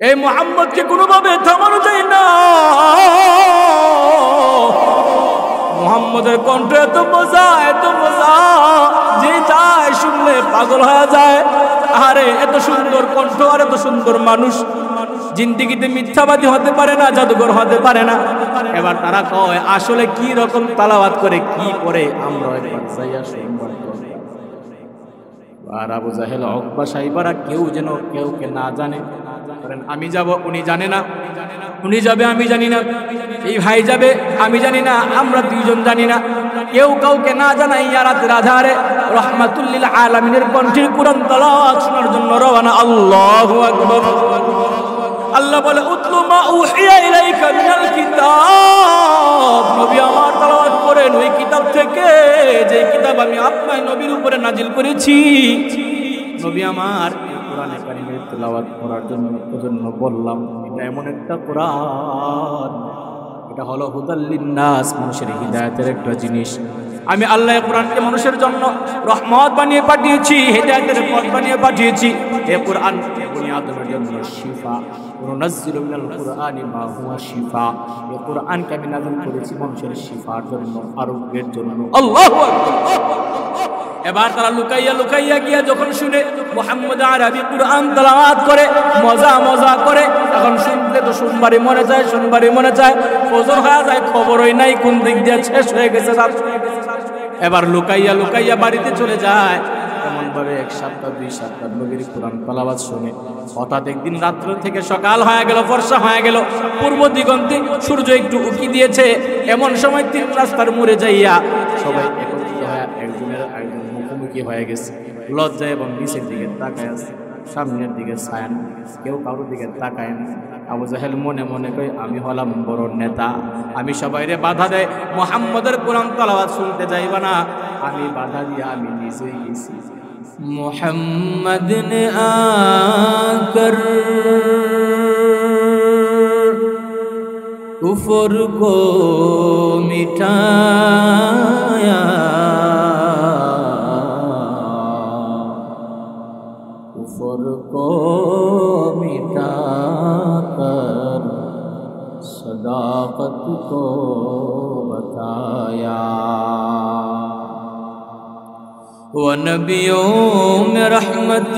এই মুহাম্মদকে কোনোভাবে থামানো যায় না। মুহাম্মদের কণ্ঠ এত মজা, যে যায় শুনলে পাগল হয়ে যায়। আরে এত সুন্দর কণ্ঠ আর এত সুন্দর মানুষ জিন্দেগিতে মিথ্যাবাদী হতে পারে না, জাদুঘর হতে পারে না। এবার তারা কয় আসলে কি রকম তালাওয়াত করে, কি করে আমরা একবার যাইয়া শুনবো। আর আবু জাহেল, উকবা, সাইবারা কেউকে না জানে। আমি যাব, উনি জানে না। উনি যাবে, আমি জানি না। এই ভাই যাবে, আমি জানি না। আমরা দুইজন জানি না। কেউ কাউকে না জানাইয়া রাতের আধারে রাহমাতুল লিল আলামিনের কণ্ঠের কুরআন তেলাওয়াত শোনার জন্য রওনা। আল্লাহু আকবার। আল্লাহ বলে উতলু মা উহিয়া ইলাইকা মিনাল কিতাব। নবী আমার তেলাওয়াত করেন ওই কিতাব থেকে, যে কিতাব আমি আপনার নবীর উপরে নাজিল করেছি। নবী আমার কোরআনে কারীমের তেলাওয়াত করার জন্য বললাম। এটা এমন একটা কোরআন, এটা হলো হুদাল লিন্নাস, মানুষের হিদায়াতের একটা জিনিস। আমি আল্লাহ কোরআনকে মানুষের জন্য রহমত বানিয়ে পাঠিয়েছি, হিদায়াতের পথ বানিয়ে পাঠিয়েছি। এই কোরআন বনি আদমের জন্য শিফা। নুনাজ্জিলু মিনাল কুরআনি মা হুয়া শিফা। এই কোরআনকে আমি নাযিল করেছি মানুষের শিফার জন্য, আরোগ্যের জন্য। আল্লাহু আকবার। এবার তারা লুকাইয়া গিয়া যখন শুনে মুহাম্মদ আরবি কুরআন তেলাওয়াত করে, মজা করে, এখন শুনতে তো সোমবারই মনে চায়, ফজর হয়ে যায়, খবরই নাই কোন দিক দিয়ে শেষ হয়ে গেছে। এবার লুকাইয়া বাড়িতে চলে যায়। এমন ভাবে 1 সপ্তাহ 2 সপ্তাহ নবীর কোরআন তেলাওয়াত শুনে। হঠাৎ একদিন রাত্র থেকে সকাল হয়ে গেল, ফর্সা হয়ে গেল, পূর্ব দিগন্তে সূর্য একটু উকি দিয়েছে। এমন সময় 3 রাস্তার মোড়ে যাইয়া সবাই একত্রিত হয়ে একজনের মুখোমুখি হয়ে গেছে। লজ্জা এবং নিচের দিকে তাকায় আছে, সামনের দিকে ছায়ান, কেউ কারোর দিকে তাকায় না। আবু জাহেল মনে মনে কয় আমি হলাম বড় নেতা, আমি সবাইরে বাধা দেয়, মুহাম্মদের কোরআন তেলাওয়াত শুনতে যাইবা না। আমি বাধা দিয়ে আমি নিজেই গেছি। মুহাম্মদ নে আকর কুফর কো মিটায়া, कुफर को मिटा कर सदाकत को बताया। वो नबियों में रहमत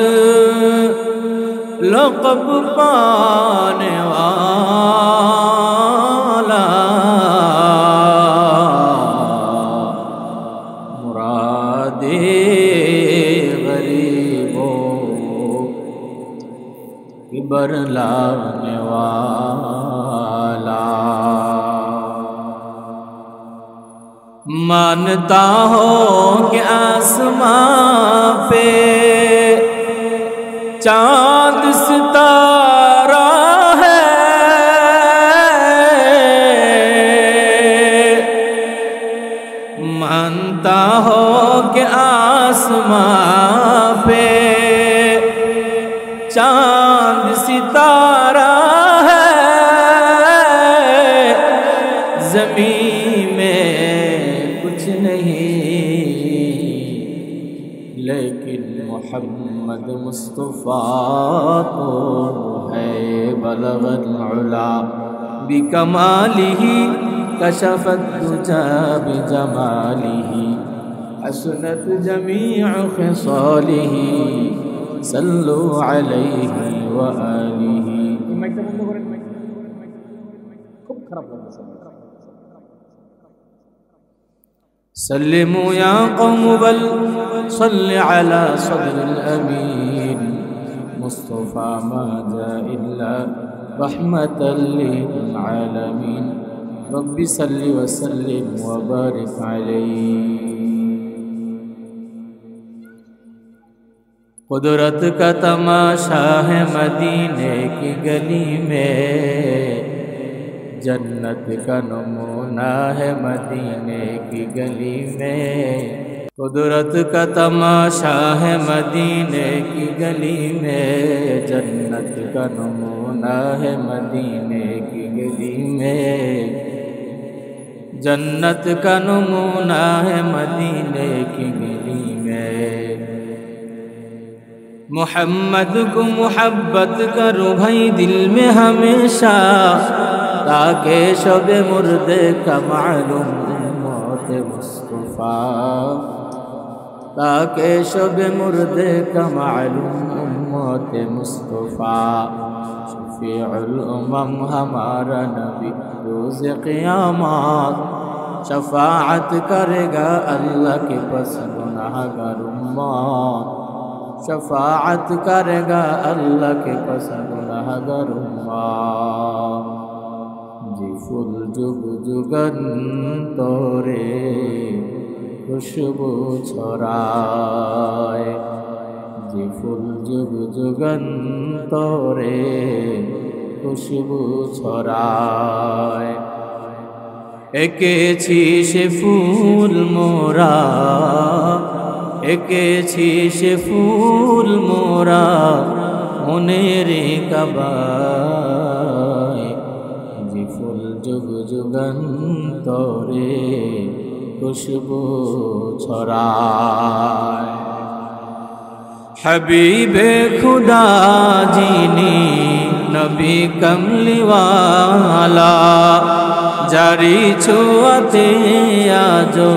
लक़ब पाने वाला, मुरादे बरलाने वाला। मानता हो कि आसमां पे चांद सितारा है, मानता हो कि आसमां पे चांद सितारा है, ज़मीन में कुछ नहीं, लेकिन मोहम्मद मुस्तफ़ा तो है। बलगल उला बिकमालिही कशफत दुजा बिजमालिही, हसनत जमीअ खिसालिही, सल्लु अलैहि व आलिहि। खूब खराब लगता है। सल्लिमु या कौम बल सल्लि अला सदरिल अमीन, मुस्तफा मा जा इल्ला रहमतल लिल आलमीन, रब्बि सल्लि व सल्लिम व बारिक अलैहि। कुदरत का तमाशा है मदीने की गली में, जन्नत का नमूना है मदीने की गली में। कुदरत का तमाशा है मदीने की गली में, जन्नत का नमूना है मदीने की गली में, जन्नत का नमूना है मदीने की गली में। मोहम्मद को मोहब्बत करो भाई दिल में हमेशा, ताकि शबे मुर्दे का मालूम उम्मत मुस्तफा, ताकि शबे मुर्दे का मालूम उम्मत मुस्तफा। शफीउल उमम हमारा नबी रोज़ क़यामत, शफाअत करेगा अल्लाह के पास गुनाहगार उम्मत, शफाअत करेगा अल्लाह के पास गुनाहगार उम्मत। जी फूल जुग जुगंतरे खुशबू ছড়ায়, যে ফুল যুগ যুগান্তরে খুশবু ছড়ায়। এঁকেছি সে ফুল মোরা, এঁকেছি সে ফুল মোরা মনের কাবায়, যে ফুল যুগ যুগান্তরে खुशबू ছড়ায়। हबीबे खुदा जीनी नबी कमली वाला, जारी छुआते आजो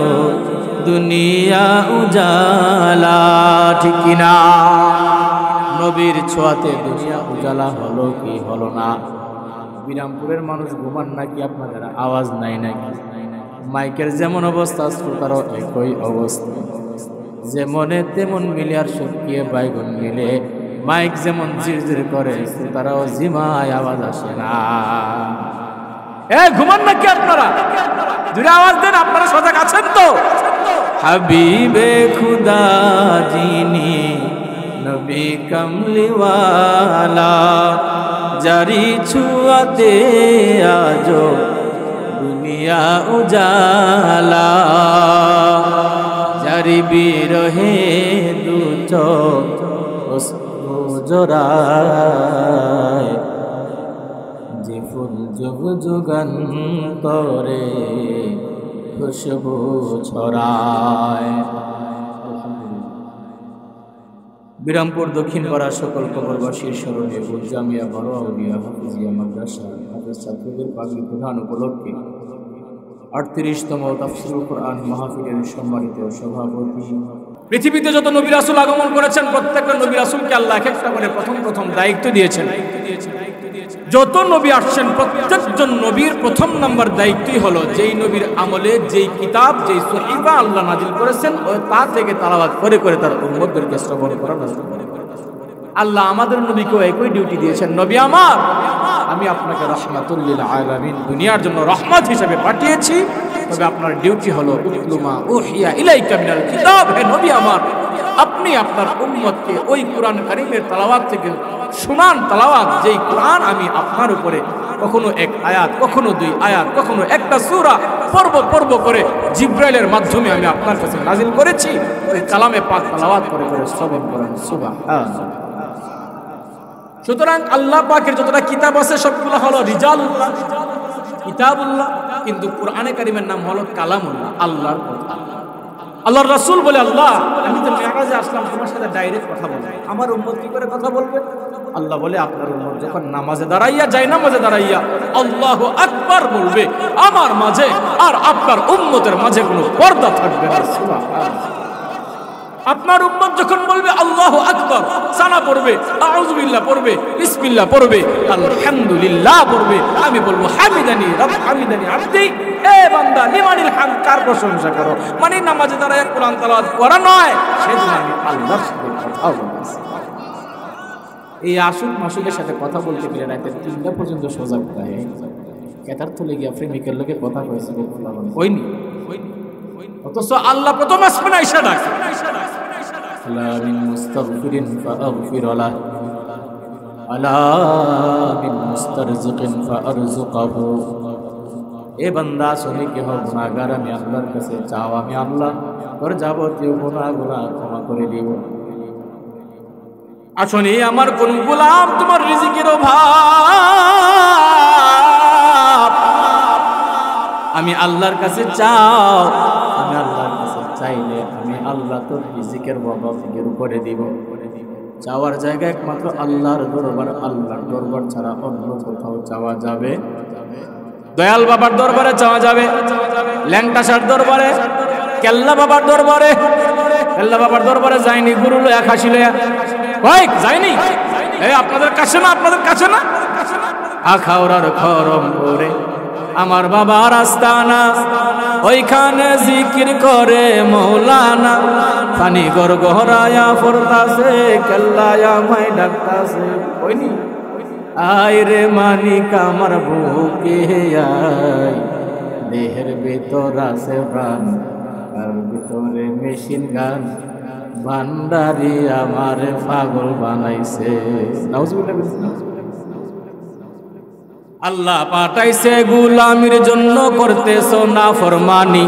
दुनिया उजाला। ठीक किना? नबीर ছোঁয়াতে দুনিয়া উজালা হলো কি হলো না? বিরামপুরের মানুষ ঘুমান নাকি? আপনাদের আওয়াজ নাই নাকি? মাইকের যেমন অবস্থা শ্রোতারও একই অবস্থা, যেমনে তেমন মিলে আর শুকিয়ে বাইগুন মিলে। মাইক যেমন জিরজির করে শ্রোতারাও জিমায় আওয়াজ আসে না। ঘুমান নাকি আপনারা? জুড়ে আওয়াজ দেন, আপনারা সজাগ আছেন তো? হাবিবে খুদা যিনি নবী কমলিওয়ালা, জারি ছুয়াতে আজো দুনিয়া উজালা, জারি বিরহে দু চোখ জোড়ায়, যে ফুল যুগ যুগান্তরে খুশবু ছড়ায়। বিরামপুর দক্ষিণ পাড়া সকল কবরবাসীর স্মরণে জামিয়া বড় আউলিয়া হাফিজিয়া মাদ্রাসা হাফেজ ছাত্রদের পাগড়ি প্রধান উপলক্ষে ৩৮তম তাফসীরুল কোরআন মাহফিলের সম্মানিত সভাপতি। পৃথিবীতে যত নবী রাসূল আগমন করেছেন প্রত্যেকটা নবী রাসূলকে আল্লাহ এক একটা করে প্রথম দায়িত্ব দিয়েছেন। যত নবী আসছেন প্রত্যেকজন নবীর প্রথম নাম্বার দায়িত্বই হলো যেই নবীর আমলে যেই কিতাব যেই সহিফা আল্লাহ নাজিল করেছেন তা থেকে তেলাওয়াত করে করে তার উম্মতদেরকে শ্রবণ করানো। আল্লাহ আমাদের নবীকেও একই ডিউটি দিয়েছেন, নবী আমার আমি আপনাকে রাহমাতুল লিল আলামিন দুনিয়ার জন্য রহমত হিসেবে পাঠিয়েছি, তবে আপনার ডিউটি হলো উতলুমা উহিয়া ইলাইকা মিনাল কিতাব। হে নবী আমার, আপনি আপনার উম্মতকে ওই কোরআন কারীমের তেলাওয়াত থেকে শুনান, তেলাওয়াত যেই কোরআন আমি আপনার উপরে কখনো এক আয়াত, কখনো দুই আয়াত, কখনো একটা সূরা পর্ব করে জিব্রাইলের মাধ্যমে আমি আপনার কাছে নাজিল করেছি, ওই কালামে পাক তেলাওয়াত করে করে শ্রবণ করেন। সুবহানাল্লাহ। সুতরাং আল্লাহ পাকের যতটা কিতাব আছে সবগুলো হলো রিজালুল্লাহ, কিতাবুল্লাহ, কিন্তু কোরআনে কারীমের নাম হলো কালামুল্লাহ, আল্লাহর কথা। আল্লাহর রাসূল বলে, আল্লাহ আমি তো মেরাজে আসলাম তোমার সাথে ডাইরেক্ট কথা বলবো, আমার উম্মত কি করে কথা বলবে? আল্লাহ বলে, আপনার উম্মত যখন নামাজে দাঁড়াইয়া যায়, নামাজে দাঁড়াইয়া আল্লাহু আকবার বলবে, আমার মাঝে আর আপনার উম্মতের মাঝে কোনো পর্দা থাকবে না। সুবহানাল্লাহ। আপনার উম্মত যখন বলবে আল্লাহু আকবার, সানা পড়বে, আউযু বিল্লাহ পড়বে, বিসমিল্লাহ পড়বে, আলহামদুলিল্লাহ পড়বে, আমি বলবো হামিদানি রব হামিদানি আবদি, এ বান্দা লিমানিল হামদ, কার প্রশংসা করো? মানে নামাজে দাঁড়ায় কোরআন তেলাওয়াত করা নয়, সেজন্য আমি আল্লাহর সাথে কথা বলছি। এই আশুক মাসুকের সাথে কথা বলতে গেলে রাতে ৩টা পর্যন্ত সজাগ থাকে। কেতার তলে গিয়া প্রেমিকের লোকে কথা কয়েছে, কইনি, অথচ আল্লাহ প্রথম আসমানে আইসা ডাকে, আলা মিন মুস্তাগফিরিন ফাগফির লাহ, আলা মিন মুস্তারজিকিন ফারযুকহু। এ বান্দা শুনে কি হো গুনাহগার, আমি আল্লাহর কাছে চাও, আমি আল্লাহ তোর যাবতীয় গুনাহগুলো ক্ষমা করে দিব। আসলে আমার কোন গোলাম তোমার রিজিকের অভাব, আমি আল্লাহর কাছে চাও, আমি আল্লাহর কাছে চাইলে আমি আল্লাহ তোর রিজিকের অভাব দূর করে দিব। যাওয়ার জায়গা একমাত্র আল্লাহর দরবার, আল্লাহর দরবার ছাড়া অন্য কোথাও যাওয়া যাবে? দয়াল বাবার দরবারে যাওয়া যাবে, ল্যাংটাসার দরবারে, কেল্লা বাবার দরবারে? কেল্লা বাবার দরবারে যায়নি, গুরু লয়া খাসি লয়া ভাই যায়নি। আপনাদের কাছে না, আপনাদের কাছে না, আখাউড়ার খরম করে আমার বাবার আস্তানা, ওইখানে জিকির করে মৌলানা, পানি গর গহরায়া ফরতাছে, কেল্লায়া মাই ডাকতাছে। ওইনি আয় রে মানিক আমার বুকে আয়, দেহের ভিতর আছে প্রাণ, তার ভিতরে মেশিন গান, ভান্ডারি আমার পাগল বানাইছে। আল্লাহ পাঠাইছে গুলামির জন্য, করতেছ না ফরমানি,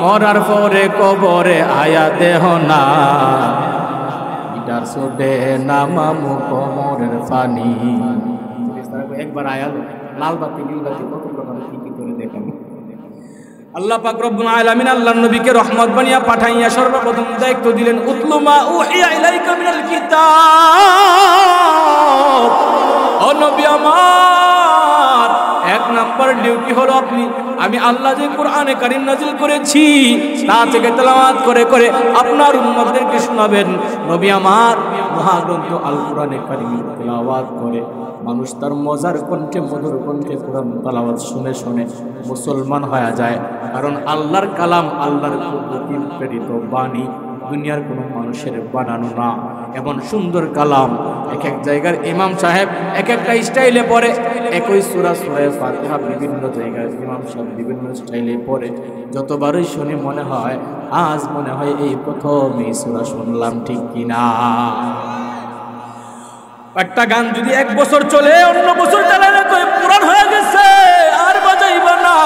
মরার পরে কবরে আয়া দেহ না, ইটার সোডে নামামু কোমরের পানি। একবার আয়া লাল বাতি নীল বাতি কত প্রকার কি কি করে দেখাবো। আল্লাহ পাক রব্বুল আলামিন আল্লাহর নবীকে রহমত বানিয়া পাঠাইয়া সর্বপ্রথম দায়িত্ব দিলেন, উতলু মা উহিয়া ইলাইকা মিনাল কিতাব। ও নবী আমার, এক নাম্বার ডিউটি হলো আমি আল্লাহ যে কোরআনে কারীম নাযিল করেছি তা থেকে তেলাওয়াত করে করে আপনার উম্মতদেরকে শোনাবেন। নবী আমার মহাগ্রন্থ আল কোরআনে কারীম তেলাওয়াত করে মানুষ তার মজার কণ্ঠে, মধুর কণ্ঠে কোরআন তেলাওয়াত শুনে শুনে মুসলমান হয়ে যায়। কারণ আল্লাহর কালাম, আল্লাহর কুদরতি প্রেরিত বাণী, দুনিয়ার কোনো মানুষের বানানো না। এমন সুন্দর কালাম, এক এক জায়গার ইমাম সাহেব এক একটা স্টাইলে পড়ে, একই সূরা সূরা ফাতিহা বিভিন্ন জায়গায় ইমাম সাহেব বিভিন্ন স্টাইলে পড়ে। যতবারই শুনি মনে হয় আজ মনে হয় এই প্রথম এই সূরা শুনলাম, ঠিক কিনা? একটা গান যদি এক বছর চলে, অন্য বছর চালালে তো পুরান হয়ে গেছে, আর বাজাইবা না।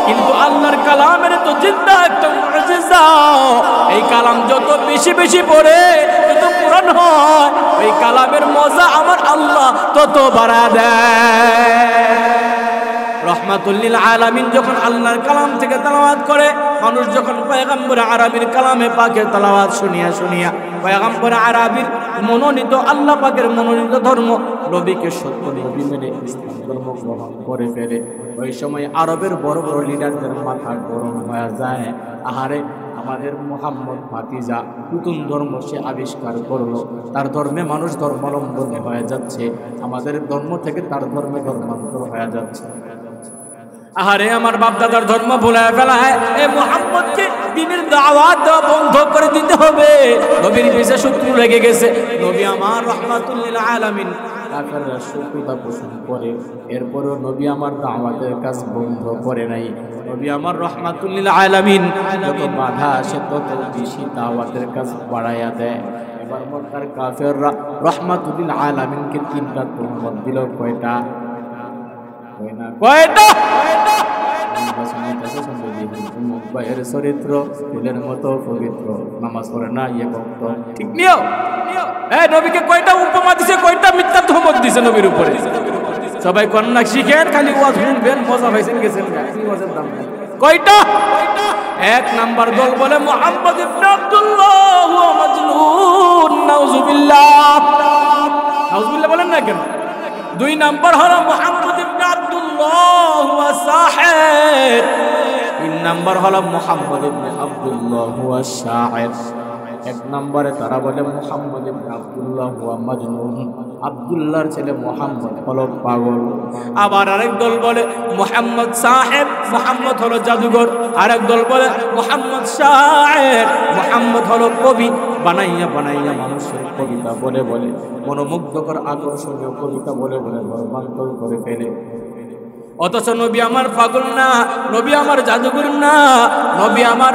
কিন্তু আল্লাহর কালামের তো জিন্দা একটা মুজিজা। এই কালাম যত বেশি বেশি পড়ে, যত পুরান হয়, এই কালামের মজা আমার আল্লাহ তত বাড়া দেয়। রহমাতুল লিল আলামিন যখন আল্লাহর কালাম থেকে তেলাওয়াত করে, মানুষ যখন পয়গম্বর আরবির কালামে পাকের তেলাওয়াত শুনিয়া শুনিয়া পয়গম্বর আরবির মনোনীত, আল্লাহ পাকের মনোনীত ধর্ম, নবীকে সত্য নবী মেনে ইসলাম ধর্ম গ্রহণ করে ফেলে, ওই সময় আরবের বড় বড় লিডারদের মাথা গরম হয়ে যায়। আহারে, আমাদের মুহাম্মদ ভাতিজা নতুন ধর্ম সে আবিষ্কার করলো, তার ধর্মে মানুষ ধর্মাবলম্বী হয়ে যাচ্ছে, আমাদের ধর্ম থেকে তার ধর্মে ধর্মান্তর হয়ে যাচ্ছে। আহারে, আমার বাপ দাদার ধর্ম ভুলে ফেলায়, এ মুহাম্মদকে দ্বীনের দাওয়াত দেওয়া বন্ধ করে দিতে হবে। নবীর পিছে শত্রু লেগে গেছে। নবী আমার রহমাতুল লিল আলামিন কাফেররা শত্রুতা পোষণ করে, এরপরেও নবী আমার দাওয়াতের কাজ বন্ধ করে নাই। নবী আমার রহমাতুল লিল আলামিন যত বাধা আসে তত বেশি দাওয়াতের কাজ বাড়াইয়া দেয়। এবার মক্কার কাফেররা রহমাতুল লিল আলামিনকে তিনটা তুহমত দিল। কয়টা? ভাইয়ের চরিত্র ফুলের মতো পবিত্র, নামাজ পড়ে না ইয়ে ভক্ত। ঠিক নিও, নবীকে কয়টা উপমা দিছে, কয়টা মিথ্যা তুহমত দিছে নবীর উপরে। সবাই কন্যা শিখেন, খালি ওয়াজ শুনবেন, মজা পাইছেন গেছেন। কয়টা? এক নাম্বার দল বলে মুহাম্মদ ইবনে আব্দুল্লাহ ওয়া মাজনুন, নাউজুবিল্লাহ। নাউজুবিল্লাহ বলেন না কেন? দুই নাম্বার হলো মুহাম্মদ ইবনে আব্দুল্লাহ ওয়া সাহির। তিন নাম্বার হলো মুহাম্মদ ইবনে আব্দুল্লাহ ওয়া শাইর। এক নম্বরে তারা বলে মুহাম্মদ ইবনে আব্দুল্লাহ ওয়া মাজনুন, আব্দুল্লাহর ছেলে মুহাম্মদ হলো পাগল। আবার আরেক দল বলে মুহাম্মদ সাহেব, মুহাম্মদ হলো জাদুঘর। আরেক দল বলে মুহাম্মদ শায়ের, মুহাম্মদ হলো কবি। বানাইয়া বানাইয়া মানুষের কবিতা বলে বলে, মনোমুগ্ধকর আকর্ষণীয় কবিতা বলে বলে ধর্মান্তর করে ফেলে। অথচ নবী আমার পাগল না, নবী আমার জাদুঘর না, নবী আমার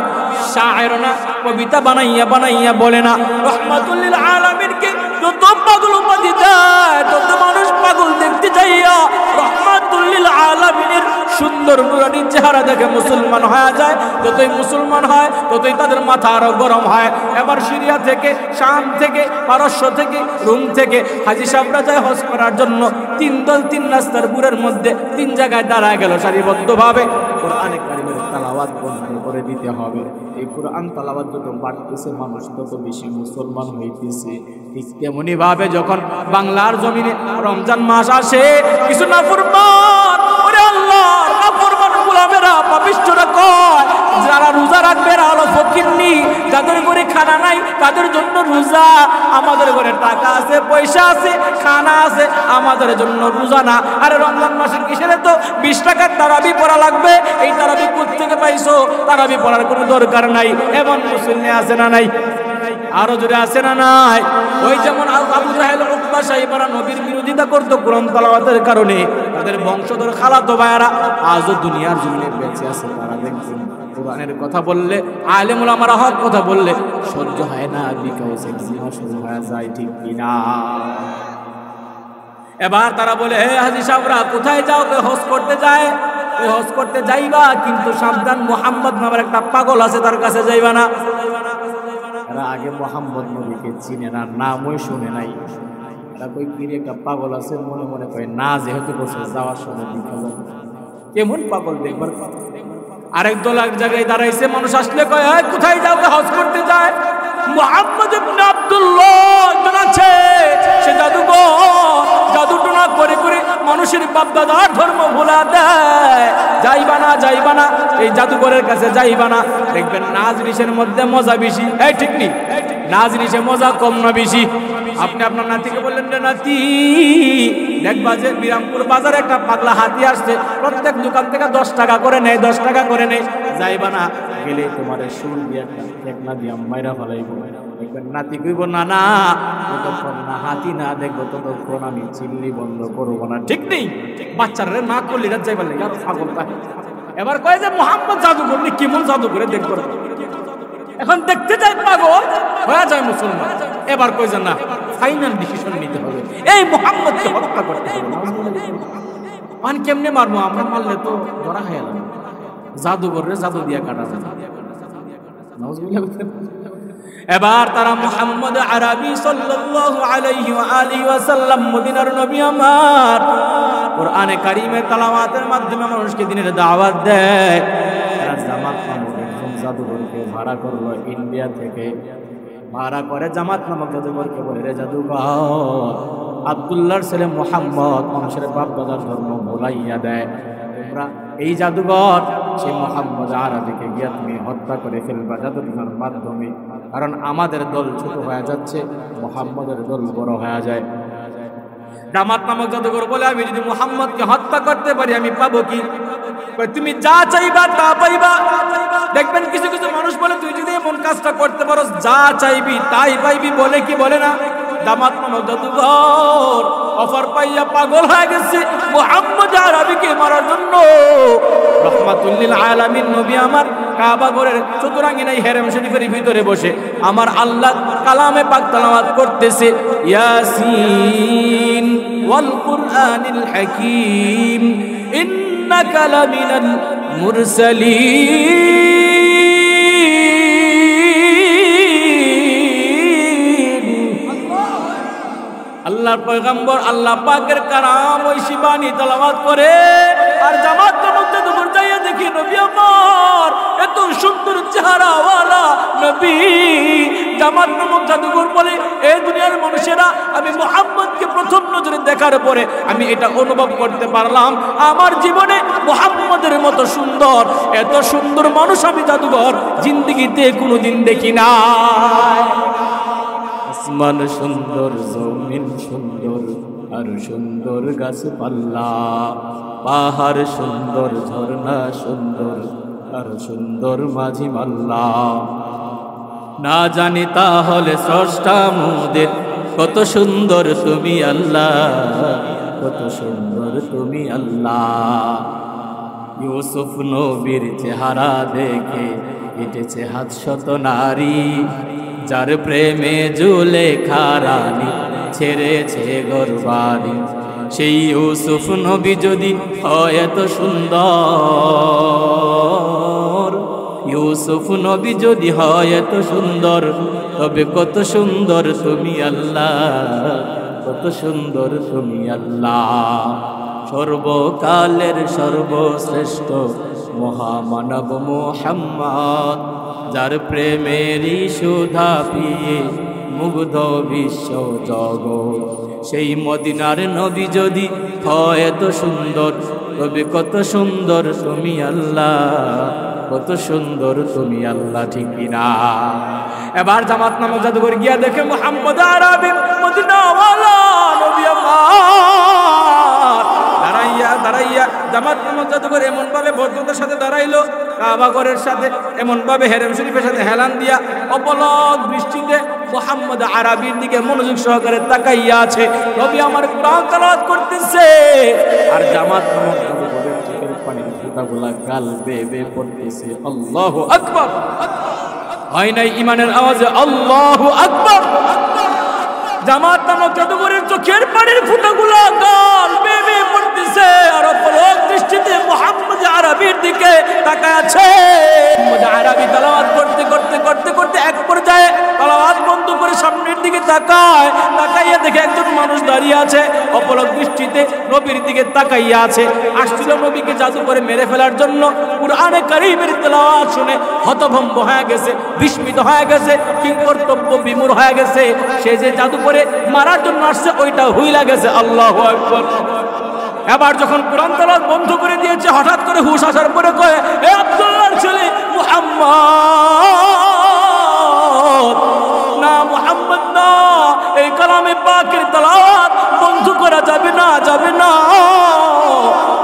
শায়ের না, কবিতা বানাইয়া বানাইয়া বলে না। রহমাতুল লিল আলামিনকে যত পাগল উপাধি দেয়, তত মানুষ পাগল দেখতে চাইয়া রহমাতুল লিল আলামিনের সুন্দর নুরানি চেহারা তারা দেখে মুসলমান হয়ে যায়, যতই মুসলমান হয় ততই তাদের মাথা আরো গরম হয়। এবার সিরিয়া থেকে, শাম থেকে, পারস্য থেকে, রোম থেকে হাজী সাহেবরা যায় হজ করার জন্য। 3 দল 3 রাস্তার বুড়ের মধ্যে 3 জায়গায় দাঁড়ায় গেল সারিবদ্ধভাবে। কোরআনে কারিমের তেলাওয়াত বন্ধ করে দিতে হবে। এই কোরআন তেলাওয়াত যত বাড়তেছে মানুষ তত বেশি মুসলমান হইতেছে। ঠিক তেমনি ভাবে যখন বাংলার জমিনে রমজান মাস আসে, কিছু নাফরমান, ওরে আল্লাহ, নাফরমান গোলামেরা, পাপিষ্ঠরা কয় যারা রোজা রাখবে এরা হলো ফকিন্নি, যাদের ঘরে খানা নাই তাদের জন্য রোজা। আমাদের ঘরে টাকা আছে, পয়সা আছে, খানা আছে, আমাদের জন্য রোজা না। আরে রমজান মাসে কিসের তো 20 টাকার তারাবি পড়া লাগবে? এই তারাবি কোত্থেকে পাইছো? তারাবি পড়ার কোনো দরকার নাই। এমন মুসলিম আছে না নাই? আরো জোরে আছে না নাই? ওই যেমন আবু জাহেল, উতবা, সাইবারা নবীর বিরোধিতা করতো কোরআন তেলাওয়াতের কারণে, তাদের বংশধর খালাতো ভাইয়ারা আজও দুনিয়ার জমিনে বেঁচে আছে। তারা দেখছেন কোরআনের কথা বললে, আলেম ওলামারা হক কথা বললে সহ্য হয় না, বিকাশে জিমা শুরু হয়ে যায়, ঠিক কিনা? এবার তারা বলে, হে হাজী সাহেবরা কোথায় যাও? হজ করতে যায়। ওই হজ করতে যাইবা, কিন্তু সাবধান, মুহাম্মদ নামের একটা পাগল আছে, তার কাছে যাইবা না। এরা আগে মোহাম্মদ নবীকে চিনে না, নামই শুনে নাই। এরা কই কিরে একটা পাগল আছে, মনে মনে কয় না, যেহেতু বসে যাওয়ার সময় দেখা যাবে। কেমন পাগল দেখবার। আরেক দল এক জায়গায় দাঁড়াইছে, মানুষ আসলে কয়, হ্যাঁ কোথায় যাও? হজ করতে যায়। মুহাম্মদ ইবনে আব্দুল্লাহ আছে, সে জাদুঘর, জাদুটনা করে করে মানুষের বাপ দাদার ধর্ম ভুলা দেয়। যাইবা না, যাইবা না, এই জাদুঘরের কাছে যাইবা না। দেখবেন না জিনিসের মধ্যে মজা বেশি। এই ঠিক নেই, না জিনিসে মজা কম না বেশি? আপনি আপনার নাতিকে বললেন, রে নাতি, দেখবা যে বিরামপুর বাজারে একটা পাগলা হাতি আসছে, প্রত্যেক দোকান থেকে 10 টাকা করে নেয়, 10 টাকা করে নেয়। যাইবা না, গেলে তোমার সুর দিয়ে একটা দিয়া মাইরা ফেলাইব। দেখবেন নাতি কইব, না না, যতক্ষণ না হাতি না দেখবো ততক্ষণ আমি চিল্লি বন্ধ করবো না। ঠিক নেই? বাচ্চারা না করলে যাইবার লেগে আরো পাগল পায়। এবার কয় যে মুহাম্মদ জাদু করলে কেমন জাদু করে দেখবো। এখন দেখতে যাই পাগল হয়ে যায় মুসলমান। এবার কয় যে না, ফাইনাল ডিসিশন নিতে হবে, এই মুহাম্মদকে হত্যা করতে হবে। মান কেমনে মারবো? আমরা মারলে তো ধরা হয়ে যাবে। জাদুঘরে জাদু দিয়া কাটা যায়। এবার তারা মুহাম্মদ আরবি সাল্লাল্লাহু আলাইহি ওয়া আলিহি ওয়াসাল্লাম, মদিনার নবী আমার, কোরআনে কারিমে তেলাওয়াতের মাধ্যমে মানুষকে দ্বীনের দাওয়াত দেয়। তারা জামাত নামক একজন জাদুঘরকে ভাড়া করলো ইন্ডিয়া থেকে। ভাড়া করে জামাত নামক জাদুঘরকে বলে, রে জাদুঘর, আব্দুল্লাহর ছেলে মুহাম্মদ মানুষের বাপ দাদার ধর্ম ভুলাইয়া দেয়। তোমরা এই জাদুঘর সেই মুহাম্মদ আরবিকে গিয়া তুমি হত্যা করে ফেলবা জাদুঘরের মাধ্যমে, কারণ আমাদের দল ছোট হয়ে যাচ্ছে, মুহাম্মদের দল বড় হয়ে যায়। জামাত নামক জাদুঘর বলে, আমি যদি মুহাম্মদকে হত্যা করতে পারি আমি পাবো কি? তুমি যা চাইবা তা পাইবা। দেখবেন কিছু কিছু মানুষ বলে, তুই যদি এমন কাজটা করতে পারো যা চাইবি তাই পাইবি, বলে কি বলে না? জামাত নামক জাদুঘর অফার পাইয়া পাগল হয়ে গেছে মুহাম্মদ আরবিকে মারার জন্য। রহমাতুল লিল আলামিন নবী আমার কাবা ঘরের চতুরাঙ্গিনায় হেরেম শরীফের ভিতরে বসে আমার আল্লাহ কালামে পাক তেলাওয়াত করতেছে, ইয়াসিন ওয়াল কুরআনিল হাকীম ইন্নাকা লামিনাল মুরসালিন। আল্লাহর পয়গম্বর আল্লাহ পাকের কালাম ওই শিবানী তেলাওয়াত করে। আর জামাত মধ্যে দুপুর যাইয়া দেখি নবী আমার এত সুন্দর চেহারাওয়ালা নবী। জামাত নামক জাদুঘর বলে, এই দুনিয়ার মানুষেরা, আমি মুহাম্মদকে প্রথম নজরে দেখার পরে আমি এটা অনুভব করতে পারলাম, আমার জীবনে মুহাম্মদের মতো সুন্দর, এত সুন্দর মানুষ আমি জাদুঘর জিন্দেগিতে কোনোদিন দেখি না। আসমান সুন্দর, জমিন সুন্দর, আর সুন্দর গাছপালা, পাহাড় সুন্দর, ঝর্ণা সুন্দর, আর সুন্দর মাঝি মাল্লা। না জানি তাহলে স্রষ্টা মোদের কত সুন্দর তুমি আল্লাহ, কত সুন্দর তুমি আল্লাহ। ইউসুফ নবীর চেহারা দেখে কেটেছে 700 নারী, যার প্রেমে জুলেখা রানী ছেড়েছে ঘরবাড়ি, সেই ইউসুফ নবী যদি হয় এত সুন্দর, ইউসুফ নবী যদি হয় এত সুন্দর, তবে কত সুন্দর তুমি আল্লাহ, কত সুন্দর তুমি আল্লাহ। সর্বকালের সর্বশ্রেষ্ঠ মহামানব মুহাম্মদ, যার প্রেমেরই সুধা পিয়ে মুগ্ধ বিশ্ব জগৎ, সেই মদিনার নবী যদি হয় এত সুন্দর, তবে কত সুন্দর তুমি আল্লাহ, কত সুন্দর তুমি আল্লাহ, ঠিক কিনা? এবার জামাত নামক জাদুঘর গিয়া দেখে মুহাম্মদ আরবি মদিনাওয়ালা নবী আমার দাঁড়াইয়া দাঁড়াইয়া জামাত নামক জাদুঘর এমন ভাবে ভদ্রতার সাথে দাঁড়াইলো, কাবা ঘরের সাথে এমন ভাবে হেরেম শরীফের সাথে হেলান দিয়া অপলক দৃষ্টিতে মুহাম্মদ আরবির দিকে মনোযোগ সহকারে তাকাইয়া আছে। নবী আমার কোরআন তেলাওয়াত করতেছে, আর জামাত নামক জাদুঘরের চোখের পানির ফোঁটাগুলা গাল বেয়ে বেয়ে পড়তেছে। আল্লাহু আকবার। হয় নাই ইমানের আওয়াজে আল্লাহু আকবার। জামাত নামক জাদুঘরের চোখের পানির ফোঁটাগুলা গাল বেয়ে বেয়ে পড়তেছে, আর অপলক দৃষ্টিতে মুহাম্মদ আরবির দিকে তাকায় আছে। মুহাম্মদ আরবি তেলাওয়াত করতে করতে করতে করতে এক পর্যায়ে তেলাওয়াত বন্ধ করে সামনের দিকে তাকায়, তাকাইয়া দেখে একজন মানুষ দাঁড়িয়ে আছে, অপলক দৃষ্টিতে নবীর দিকে তাকাইয়া আছে। আসছিল নবীকে জাদু করে মেরে ফেলার জন্য। কুরআনে কারীমের তেলাওয়াত শুনে হতভম্ব হয়ে গেছে, বিস্মিত হয়ে গেছে, কিংকর্তব্য বিমূঢ় হয়ে গেছে। সে যে জাদু করে মারার জন্য আসছে ওইটা হুইলা গেছে। আল্লাহু আকবার। এবার যখন কোরআন তেলাওয়াত বন্ধ করে দিয়েছে, হঠাৎ করে হুশ আসার পরে কয়, এ আব্দুল্লাহর ছেলে মুহাম্মদ, না মুহাম্মদ না, এই কালামে পাকের তেলাওয়াত বন্ধ করা যাবে না, যাবে না।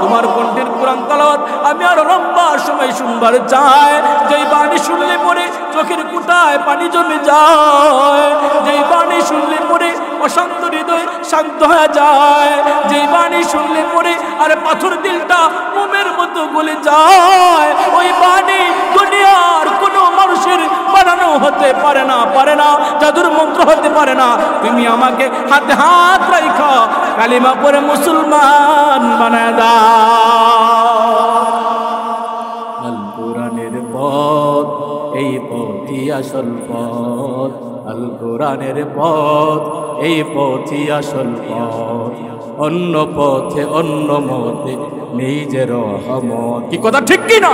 তোমার কণ্ঠের কোরআন তেলাওয়াত আমি আরো লম্বা সময় শুনবার চাই। যেই বাণী শুনলে পরে চোখের কুটায় পানি জমে যায়, যেই বাণী শুনলে পরে অশান্ত হৃদয় শান্ত হয়ে যায়, যেই বাণী শুনলে পরে আরে পাথর দিলটা মোমের মতো গলে যায়, ওই বাণী দুনিয়ার কোনো মানুষের বানানো হতে পারে না, পারে না, জাদুর মন্ত্র হতে পারে না। তুমি আমাকে হাতে হাত রাখা কালিমা পড়ে মুসলমান বানায় দাও। আল কোরআনের পথ, এই পথই আসল পথ, আল কোরআনের পথ, এই পথই আসল পথ। অন্য পথে অন্য মতে নিজের রহমত। কি কথা ঠিক কি না?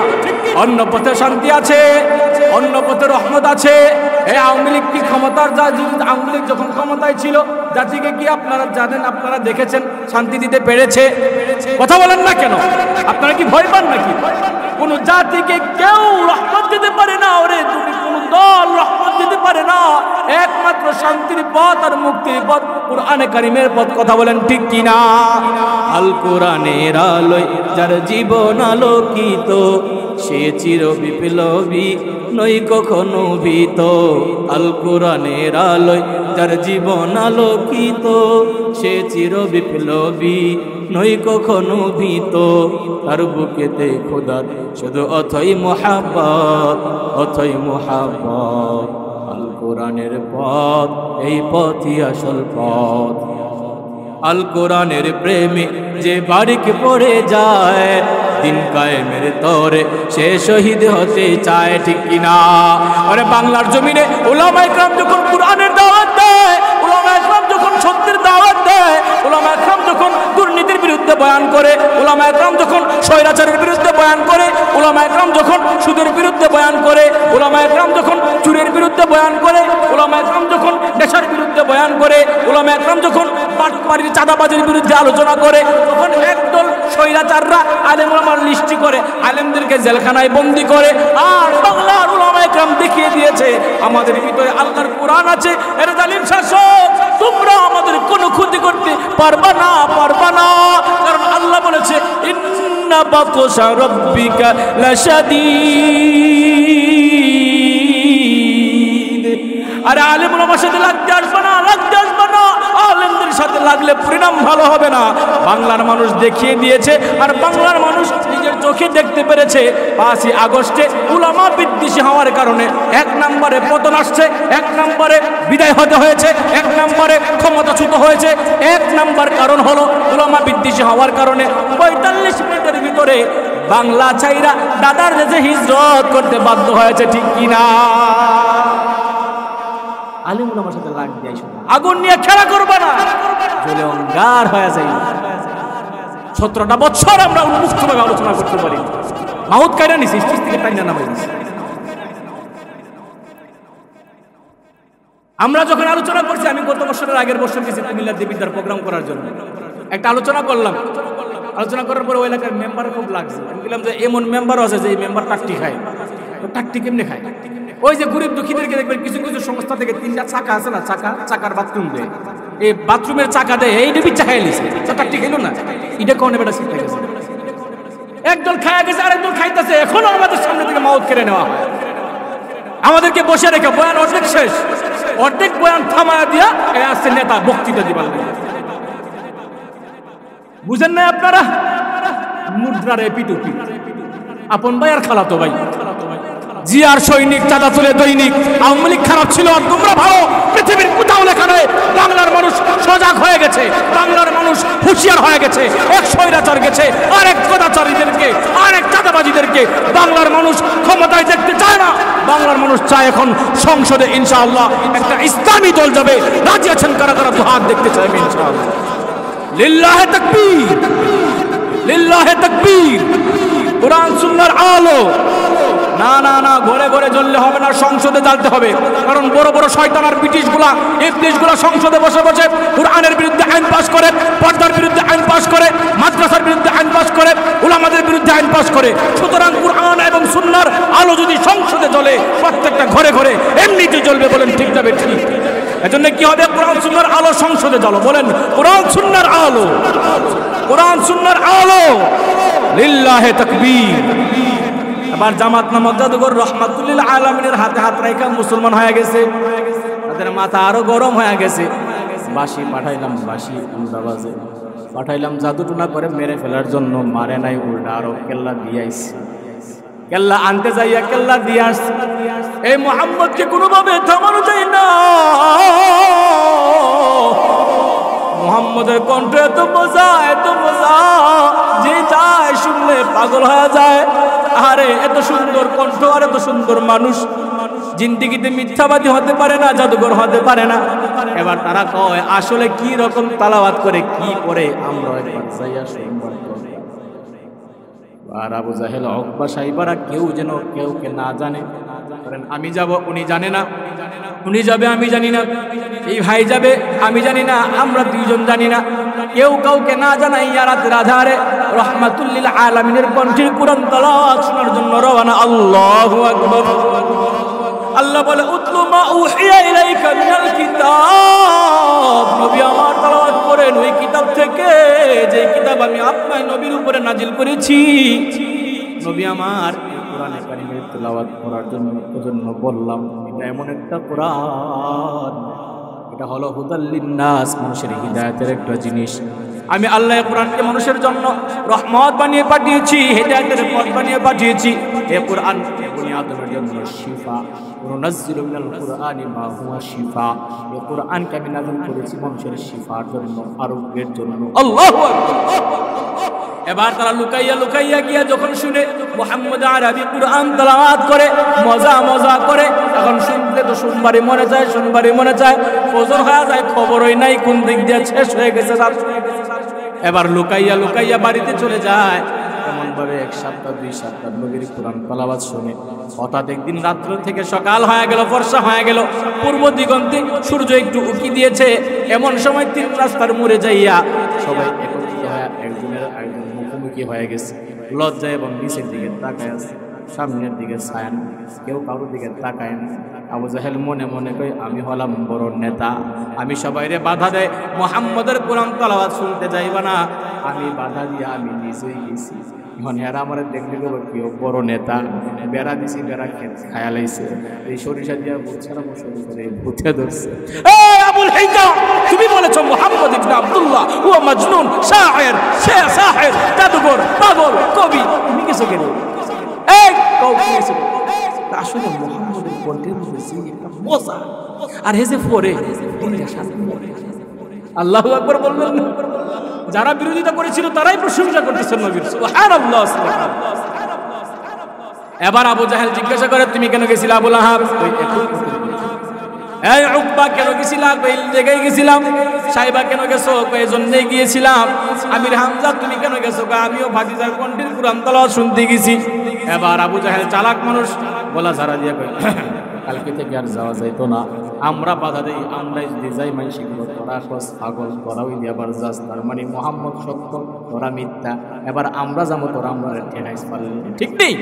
অন্য পথে শান্তি আছে, অন্য পথে রহমত আছে। এই আওয়ামী লীগ কি ক্ষমতার, আওয়ামী লীগ যখন ক্ষমতায় ছিল জাতিকে কি আপনারা জানেন, আপনারা দেখেছেন শান্তি দিতে পেরেছে? কথা বলেন না কেন? আপনারা কি ভয় পান নাকি? কোন জাতিকে কেউ রহমত দিতে পারে না, ওরে তুমি কোন দল রহমত দিতে পারে না। একমাত্র শান্তির পথ আর মুক্তির পথ কুরআনে কারীমের পথ। কথা বলেন ঠিক কিনা? আল কোরআনের আলোয় যার জীবন আলোকিত, সে চির বিপ্লবী নয় কখনো ভীত। আল কোরআনের আলোয় যার জীবন আলোকিত, সে চির বিপ্লবী নয় কখনো ভীত। তার বুকেতে খোদার শুধু অথই মোহাব্বত, অথই মোহাব্বত। আল কোরআনের পথ, এই পথই আসল পথ। আল কোরআনের প্রেমে যে বারিক পড়ে যায়, দিন কায়েমের তরে সে শহীদ হতে চায়। ঠিক কিনা? আরে বাংলার জমিনে উলামায়ে কেরাম যখন কোরআনের দাওয়াত দেয়, উলামায়ে কেরাম যখন সত্যের দাওয়াত দেয়, উলামায়ে কেরাম যখন দুর্নীতির বিরুদ্ধে বয়ান করে, উলামায়ে কেরাম যখন স্বৈরাচারের বিরুদ্ধে বয়ান করে, উলামায়ে কেরাম যখন সুদের বিরুদ্ধে বয়ান করে, উলামায়ে কেরাম যখন চুরির বিরুদ্ধে বয়ান করে, উলামায়ে কেরাম যখন নেশার বিরুদ্ধে বয়ান করে, উলামায়ে কেরাম যখন বাটপাড়ির চাঁদাবাজির বিরুদ্ধে আলোচনা করে, তখন একদল স্বৈরাচাররা আলেম ওলামার লিস্টি করে আলেমদেরকে জেলখানায় বন্দি করে। আর বাংলার উলামায়ে কেরাম দেখিয়ে দিয়েছে আমাদের ভিতরে আল্লাহর কোরআন আছে। এর জালিম শাসক, তোমরা আমাদের কোনো ক্ষতি করতে পারবা না, পারবা না। কারণ আল্লাহ বলেছে ইন্না বাতশা রাব্বিকা লাশাদীদ। আরে আলেম ওলামার সাথে লাগতে আসবে না, লাগতে আসবে না। আলেমদের সাথে লাগলে পরিণাম ভালো হবে না। বাংলার মানুষ দেখিয়ে দিয়েছে, আর বাংলার মানুষ নিজের চোখে দেখতে পেরেছে। 5ই আগস্টে উলামা বিদ্বেষী হওয়ার কারণে 1 নম্বরে পতন আসছে, 1 নম্বরে বিদায় হতে হয়েছে, 1 নম্বরে ক্ষমতাচ্যুত হয়েছে। 1 নম্বর কারণ হলো উলামা বেশি হওয়ার কারণে ৪৫ মিনিটের ভিতরে বাংলা ছাইরা দাদার দেশে হিজরত করতে বাধ্য হয়েছে, ঠিক কিনা? আলিম ওলামার সাথে লাগ দিয়ে আগুন নিয়ে খেলা করবে না, জ্বলে অঙ্গার হয়ে যায়। ১৭টা বছর আমরা উন্মুক্তভাবে আলোচনা করতে পারি, মাউত কায়রা নিছি, স্টেজ থেকে টাইনা নামাই দিছি। আমরা যখন আলোচনা করছি, আমি গত বছরের আগের বছর গেছি কুমিল্লা দেবীদার প্রোগ্রাম করার জন্য, একটা আলোচনা করলাম। আলোচনা করার পরে ওই এলাকার মেম্বার খুব লাগছে। আমি বললাম যে এমন মেম্বার আছে যে এই মেম্বার টাকটি খায়। তো টাকটি কেমনে খায়? ওই যে গরিব দুঃখীদেরকে দেখবেন কিছু কিছু সংস্থা থেকে 3টা চাকা আছে না, চাকার বাথরুম দেয়, এই বাথরুমের চাকা দেয়, এই ডেবি চাকাই লিছে, টাকটি খেলো না, এটা কোনে বেটা শিখতে গেছে। একদল খায়া গেছে, আরেকদল খাইতেছে, এখনো আমাদের সামনে থেকে মাউত কেড়ে নেওয়া হয়। আমাদেরকে বসে রেখে বয়ান অর্ধেক শেষ, অর্ধেক বয়ান থামায়া দিয়া আসছে নেতা বক্তৃতা দিবার লাগে। বুঝেন না আপনারা? মুদ্রার এপিটুপি, আপন ভাই আর খালাতো ভাই। জিয়ার সৈনিক, চাঁদা তুলে দৈনিক, আওয়ামী লীগ খারাপ ছিল আর তোমরা ভালো। পৃথিবীর কোথাও লেখা নেই বাংলার মানুষ সজাগ হয়ে গেছে, বাংলার মানুষ হুঁশিয়ার হয়ে গেছে। এক স্বৈরাচার গেছে, আরেক গদাচারীদেরকে, আরেক চাঁদাবাজিদেরকে বাংলার মানুষ ক্ষমতায় দেখতে চায় না। বাংলার মানুষ চায় এখন সংসদে ইনশাআল্লাহ একটা ইসলামী দল যাবে। রাজি আছেন কারা কারা? তো হাত দেখতে চাইবে ইনশাআল্লাহ। লিল্লাহে তাকবীর, লিল্লাহে তাকবীর। কোরআন সুন্নাহর আলো। না না না, ঘরে ঘরে জ্বললে হবে না, সংসদে জ্বালতে হবে। কারণ বড় বড় শয়তান আর ব্রিটিশগুলা, ইবলিশগুলা সংসদে বসে বসে কোরআনের বিরুদ্ধে আইন পাস করে, পর্দার বিরুদ্ধে আইন পাস করে, মাদ্রাসার বিরুদ্ধে আইন পাস করে, উলামাদের বিরুদ্ধে আইন পাস করে। সুতরাং কোরআন এবং সুন্নাহর আলো যদি সংসদে জ্বলে, প্রত্যেকটা ঘরে ঘরে এমনিতে জ্বলবে। বলেন ঠিক যাবে? ঠিক। এজন্য কি হবে? কোরআন সুন্নাহর আলো সংসদে জ্বলো। বলেন কোরআন সুন্নাহর আলো, কোরআন সুন্নাহর আলো। লিল্লাহে তাকবীর। এবার জামাত নামক জাদুঘর রহমাতুল্লিল আলামিনের হাতে হাত রাখা মুসলমান হয়ে গেছে, তাদের মাথা আরো গরম হয়ে গেছে। বাঁশি পাঠাইলাম, বাঁশি উল্টা বাজে পাঠাইলাম, জাদুটুনা করে মেরে ফেলার জন্য, মারে নাই, উল্টা আরো কেল্লা দিয়ে আইছে। কেল্লা আনতে যাইয়া কেল্লা দিয়ে আসছে। এই মুহাম্মদকে কোনোভাবে থামানো যায় না। মুহাম্মদের কণ্ঠ এত মজা, এত মজা, যে যায় শুনলে পাগল হয়ে যায়। আরে এত সুন্দর কণ্ঠ আর এত সুন্দর মানুষ জিন্দিগিতে মিথ্যাবাদী হতে পারে না, জাদুঘর হতে পারে না। এবার তারা কয় আসলে কি রকম তালাওয়াত করে, কি করে আমরা একবার যাইয়া শুনবার। আর আবু জাহেল, উকবা, সাইবারা কেউ যেন কেউকে না জানে। আমি যাব, উনি জানে না, উনি যাবে, আমি জানি না, এই ভাই যাবে, আমি জানি না, আমরা দুইজন জানি না, কেউ কাউকে না জানাইয়া রাতের আধারে রহমাতুল্লিল আলামিনের কণ্ঠের কুরআন তেলাওয়াত শোনার জন্য রওনা। আল্লাহু আকবার। আল্লাহ বলে উতলু মা উহিয়া ইলাইকা মিনাল কিতাব। নবী আমার তেলাওয়াত করেন ওই কিতাব থেকে, যে কিতাব আমি আপনার নবীর উপরে নাজিল করেছি। নবী আমার কোরআনে কারীমের তেলাওয়াত করার জন্য বললাম, এটা এমন একটা কোরআন, এটা হলো হুদাল লিন্নাস, মানুষের হিদায়াতের একটা জিনিস। আমি আল্লাহ কোরআনকে মানুষের জন্য রহমত বানিয়ে পাঠিয়েছি, হিদায়াতের পথ বানিয়ে পাঠিয়েছি। এই কোরআন বনি আদমের জন্য শিফা। নুনাজ্জিলু মিনাল কুরআনি মা হুয়া শিফা। এই কোরআনকে আমি নাযিল করেছি মানুষের শিফার জন্য, আরোগ্যের জন্য। আল্লাহু আকবার। এবার তারা লুকাইয়া লুকাইয়া গিয়া যখন শুনে মুহাম্মদ আরবি কুরআন তেলাওয়াত করে, মজা মজা করে, এখন শুনতে তো সোমবারই মনে যায়, শনিবারই মনে যায়, ফজর হয়ে যায়, খবরই নাই কোন দিক দিয়ে শেষ হয়ে গেছে। এবার লুকাইয়া লুকাইয়া বাড়িতে চলে যায়। এমন ভাবে 1 সপ্তাহ 2 সপ্তাহ নবীর কোরআন তেলাওয়াত শুনে হঠাৎ একদিন রাত্র থেকে সকাল হয়ে গেল, ফর্সা হয়ে গেল, পূর্ব দিগন্তে সূর্য একটু উকি দিয়েছে। এমন সময় 3 রাস্তার মোড়ে যাইয়া সবাই একত্রিত হয়ে একজনের একজন মুখোমুখি হয়ে গেছে। লজ্জা এবং নিচের দিকে তাকায় আছে, সামনের দিকে ছায়ান, কেউ কারোর দিকে তাকায় না। আবু জাহেল মনে মনে কয় আমি হলাম বড় নেতা, আমি সবাইরে বাধা দেয়, মুহাম্মদের কোরআন তেলাওয়াত শুনতে যাইবা না। আমি বাধা দিয়ে আমি নিজেই গেছি। এখন এরা আমার দেখলে গেল কেউ বড় নেতা, বেড়া দিছি, বেড়া খায়া লাইছে, এই সরিষা দিয়া বুঝছাড়া শুরু করে ভূতে ধরছে। আবুল হাইজাম, তুমি বলেছো মুহাম্মদ ইবনে আব্দুল্লাহ হুয়া মাজনুন, শায়ের, সাহির, জাদুকর, পাগল, কবি, তুমি কিছু কেন? এই কবি কিছু আসলে মুহাম্মদের কণ্ঠের মধ্যে একটা মজা, আর হেসে পড়ে আল্লাহু আকবার বলবেন না? যারা বিরোধিতা করেছিল তারাই প্রশংসা করতেছেন নবীর। সুবহানাল্লাহ। এবার আবু জাহেল জিজ্ঞাসা করে তুমি কেন গেছিলে আবু লাহাব? এই উকবা কেন গেছিলাম? এই জায়গায় গেছিলাম। সাইবা কেন গেছো? এই জন্যই গিয়েছিলাম। আমির হামজা তুমি কেন গেছো? আমিও ভাতিজার কণ্ঠের কুরআন তেলাওয়াত শুনতে গেছি। এবার আবু জাহেল চালাক মানুষ, বলা ঝাড়া দিয়ে কয় কালকে থেকে আর যাওয়া যাইতো না, আমরা বাধা দেই, আমরাই যদি যাই মাই শিখবো তোরা কস পাগল, তোরাও আবার যাস, তার মানে মোহাম্মদ সত্য তোরা মিথ্যা, এবার আমরা যাবো তোরা আমরা ঠেকাইস পারলি, ঠিক নেই।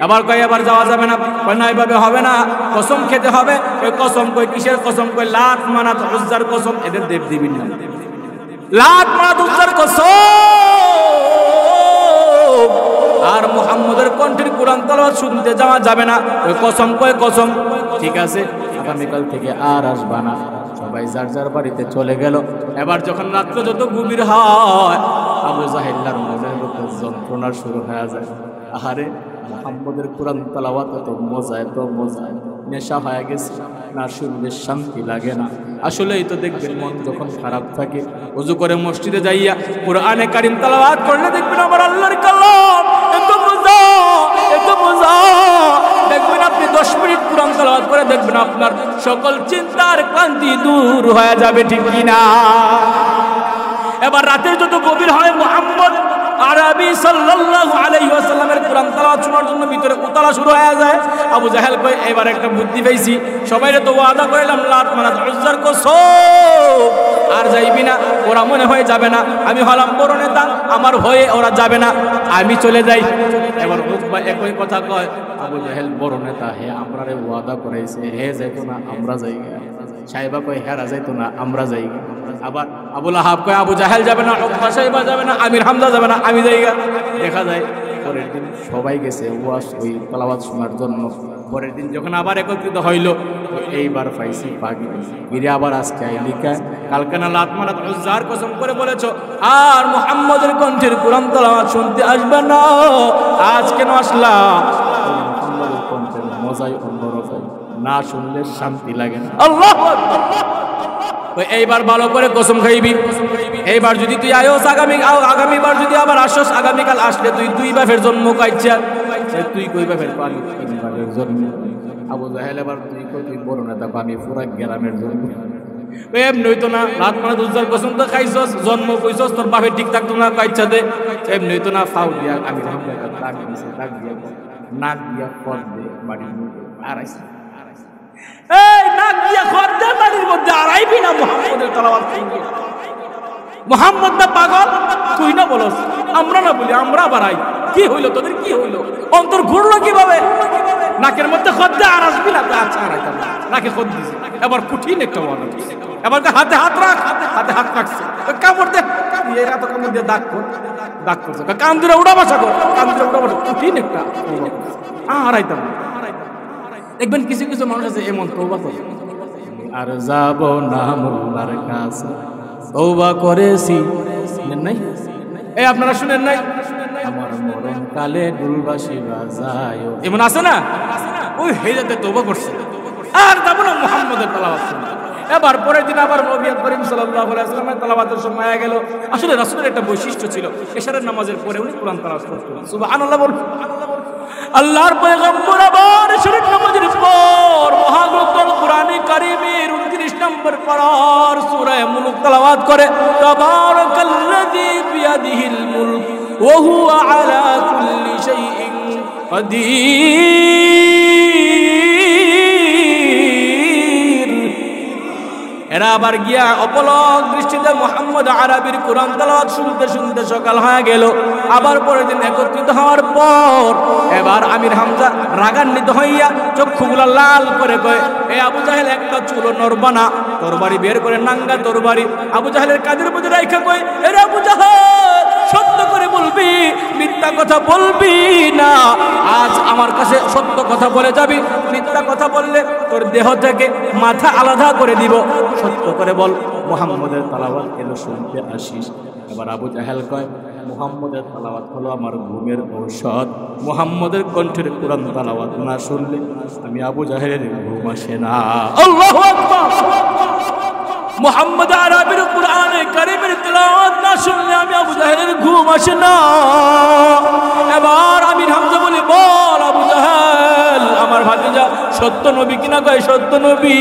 এবার কয় এবার যাওয়া যাবে না, কয় না এইভাবে হবে না, কসম খেতে হবে। কই কসম? কই কিসের কসম? কই লাত মানাত উজ্জার কসম। এদের দেব দেবীর নাম লাত মানাত উজ্জার কসম। আর মুহাম্মদের কণ্ঠের কুরআন তেলাওয়াত শুনতে যাওয়া যাবে না। ওই কসম, কয় কসম। ঠিক আছে, আগামীকাল থেকে আর আসবা না। সবাই যার যার বাড়িতে চলে গেল। এবার যখন রাত্র যত গভীর হয়, আবু জাহেল্লার মনের মধ্যে যন্ত্রণা শুরু হয়ে যায়। আহারে, মুহাম্মদের কুরআন তেলাওয়াত এত মজা, এত মজা, নেশা হয়ে গেছে, না শুনলে শান্তি লাগে না। আসলেই তো দেখবেন মন যখন খারাপ থাকে, ওযু করে মসজিদে যাইয়া কুরআনে কারীম তেলাওয়াত করলে দেখবেন আমার আল্লাহর কালাম এত মজা, এত মজা। দেখবেন আপনি 10 মিনিট কুরআন তেলাওয়াত করে দেখবেন আপনার সকল চিন্তার ক্লান্তি দূর হয়ে যাবে, ঠিক কিনা? এবার রাতের যত গভীর হয়, মুহাম্মদ আরবি সাল্লাল্লাহু আলাইহি ওয়াসাল্লামের কুরআন তেলাওয়াত শোনার জন্য ভিতরে উতালা শুরু হয়ে যায়। আবু জাহেল কয় এবার একটা বুদ্ধি পেয়েছি, সবাইরে তো ওয়াদা করলাম লাত মানাত উজ্জার কসম, আর যাইবি না, ওরা মনে হয় যাবে না, আমি হলাম বড় নেতা, আমার ভয়ে ওরা যাবে না, আমি চলে যাই। এবার উকবা একই কথা কয়, আবু জাহেল বড় নেতা, হে আমরারে ওয়াদা করাইছে, হে যাইতো না আমরা যাই। সাইবা কয় হেরা যাইতো না আমরা যাই। আবার আবু লাহাব কয় আবু জাহেল যাবে না, উকবা সাইবা যাবে না, আমির হামজা যাবে না, আমি যাই। দেখা যায় পরের দিন সবাই গেছে ওয়াজ ওই তেলাওয়াত শোনার জন্য। পরের দিন যখন আবার একত্রিত হইল, এইবার পাইছি পাগি গিরে আবার আজকে আইলিকা কালকে না লাত মানাত উজ্জার কসম করে বলেছো আর মুহাম্মদের কণ্ঠের কুরআন তেলাওয়াত শুনতে আসবে না, আজ কেন আসলা? মুহাম্মদের কণ্ঠের মজাই অন্যরকম, না শুনলে শান্তি লাগে না। আল্লাহু আকবার। এইবার ভালো করে কসম খাইবি, এইবার যদি তুই আয়োস আগামীবার যদি আবার আসস, আগামীকাল আসলে তুই 2 বাপের জন্ম কাইছা, তুই কই বাপের পানি 3 বাপের জন্ম। আবু জাহেল এবার তুই কই তুই বড় নেতা, আমি পুরা গ্রামের জন্ম। এমনি হইতো না, লাত মানাত উজ্জার কসম তো খাইছস, জন্ম কইছস, তোর বাপের ঠিক থাকতো না কাইছা দে, এমনি হইতো না। ফাউ দিয়া আমি তাক দিছে, তাক দিয়া নাক দিয়া পদ দে বাড়ির মধ্যে আর আইছে। এই নাক দিয়া খরদা বাড়ির মধ্যে আড়াইবি না মুহাম্মদের তেলাওয়াত শুনবি। মুহাম্মদ না পাগল, তুই না বলস, আমরা না বলি, আমরা বাড়াই। কি হইল তোদের, কি হইল? অন্তর ঘুরলো কিভাবে? নাকের মধ্যে খরদা আর আসবি না। আচ্ছা আড়াইতাম, নাকে খদ দিছে। এবার কঠিন একটা ওয়াদা, এবার হাতে হাত রাখ, হাতে হাত রাখছে, কামড় দে, এরা তো কামড় দিয়ে দাগ কর, দাগ করছে, কান ধরে উড়া বসা কর, কান ধরে উড়া বসা, কঠিন একটা আড়াইতাম। দেখবেন কিছু কিছু মানুষ আছে এমন তওবা করে, আর যাব না মোল্লার কাছে, তওবা করেছি। শুনেন নাই? এই আপনারা শুনেন নাই? আমার মরণ কালে দুলবাসী বাজায়, এমন আছে না? ওই হেজাতে তওবা করছে, আর যাব না মুহাম্মদের তেলাওয়াত শুনতে। এবার পরের দিন আবার নবী করিম সাল্লাল্লাহু আলাইহি ওয়াসাল্লামের তেলাওয়াতের সময় হয়ে গেল। আসলে রাসূলের একটা বৈশিষ্ট্য ছিল, এশারের নামাজের পরে উনি কুরআন তেলাওয়াত করতেন। সুবহানাল্লাহ বল। আল্লাহর পয়গম্বর আবার এশারের নামাজের পর মহাগ্রন্থ কুরআনে কারীমের 29 নম্বর পারার সূরা মুলক তেলাওয়াত করে, তাবারাকাল্লাযী বিয়াদিহিল মুলক ওয়া হুয়া আলা কুল্লি শাইইন কাদির। এরা আবার গিয়া অপলক দৃষ্টিতে মুহাম্মদ আরবির কুরআন তেলাওয়াত শুনতে শুনতে সকাল হয়ে গেল। আবার পরের দিন একত্রিত হওয়ার পর এবার আমির হামজা রাগান্বিত হইয়া চক্ষুগুলা লাল করে কয়, এ আবু জাহেল একটা চুলো নড়বা না। তরবারি বের করে নাঙ্গা তরবারি আবু জাহেলের কাঁধের মধ্যে রাইখা কয়, এ আবু জাহেল সত্য করে বলবি, মিথ্যা কথা বলবি না। আজ আমার কাছে সত্য কথা বলে যাবি, মিথ্যা কথা বললে তোর দেহ থেকে মাথা আলাদা করে দিব। সত্য করে বল, মুহাম্মদের তেলাওয়াত কেন শুনতে আসিস? এবার আবু জাহেল কয়, মুহাম্মদের তেলাওয়াত হলো আমার ঘুমের ঔষধ। মুহাম্মদের কণ্ঠের কুরআন তেলাওয়াত না শুনলে আমি আবু জাহেলের ঘুম আসে না। আল্লাহু আকবার। মুহাম্মদ আরবির কুরআনে কারীমের তেলাওয়াত না শুনলে আমি আবু জাহেলের ঘুম আসে না। এবার আমির হামজা বলি, বল আবু জাহেল, আমার ভাতিজা সত্য নবী কিনা? কয় সত্য নবী।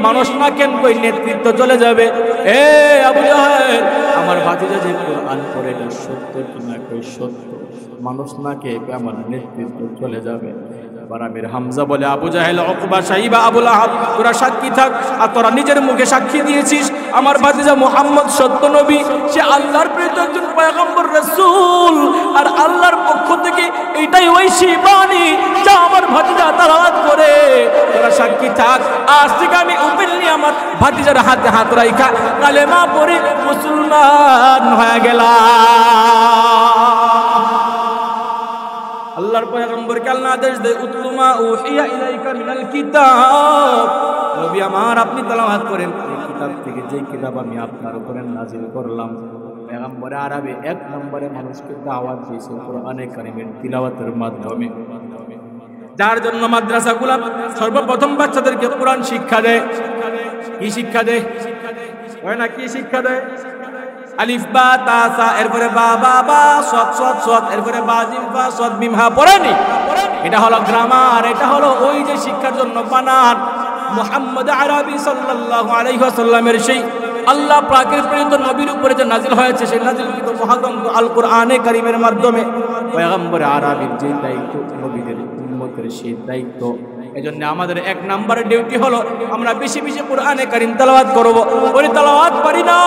মানুষ না কেন কই নেতৃত্ব চলে যাবে। এ আবু জাহেল, আমার ভাতিজা যে কোরআন পড়ে এটা সত্য কিনা? কই সত্য। মানুষ না কে আমার নেতৃত্ব চলে যাবে। এবার আমির হামজা বলে, আবু জাহেল, উকবা, সাইবা, আবুল আহাব, তোরা সাক্ষী থাক। আর তোরা নিজের মুখে সাক্ষী দিয়েছিস আমার ভাতিজা মুহাম্মদ সত্য নবী, সে আল্লাহর প্রেরিত একজন পয়গম্বর রাসূল। আর আল্লাহর পক্ষ থেকে এটাই ঐশী বাণী যা আমার ভাতিজা তেলাওয়াত করে। তোরা সাক্ষী থাক। আজ থেকে আমি ওপেনলি আমার ভাতিজার হাতে হাত রাইখা কালেমা পড়ে মুসলমান হয়ে গেলাম। আল্লাহর পয়গম্বরকে আল্লাহ আদেশ দেয়, উতলুমা উহিয়া ইলাইকা মিনাল কিতাব। নবী আমার, আপনি তেলাওয়াত করেন এই কিতাব থেকে, যে কিতাব আমি আপনার উপরে নাজিল করলাম। পয়গম্বর আরবে এক নম্বরে মানুষকে দাওয়াত দিয়েছে কোরআনে কারীমের তিলাওয়াতের মাধ্যমে, যার জন্য মাদ্রাসাগুলো সর্বপ্রথম বাচ্চাদেরকে কোরআন শিক্ষা দেয়। কি শিক্ষা দেয়? হয় না, কি শিক্ষা দেয়? আলিফ বা তা সা, এরপরে বা বা বা, সদ সদ সদ, এরপরে বা জিম বা সদ মিম হা। পড়েনি? এটা হলো গ্রামার, এটা হলো ওই যে শিক্ষার জন্য বানান। মুহাম্মদ আরবি সাল্লাল্লাহু আলাইহি ওয়াসাল্লামের সেই আল্লাহ পাকের প্রেরিত নবীর উপরে যে নাজিল হয়েছে, সেই নাজিলকৃত মহাগ্রন্থ আল কোরআনে কারীমের মাধ্যমে পয়গম্বর আরবির যে দায়িত্ব, নবীদের উম্মতের সেই দায়িত্ব। এজন্য আমাদের এক নম্বরের ডিউটি হলো আমরা বেশি বেশি কোরআনে কারীম তেলাওয়াত করব। ওই তেলাওয়াত পারি না,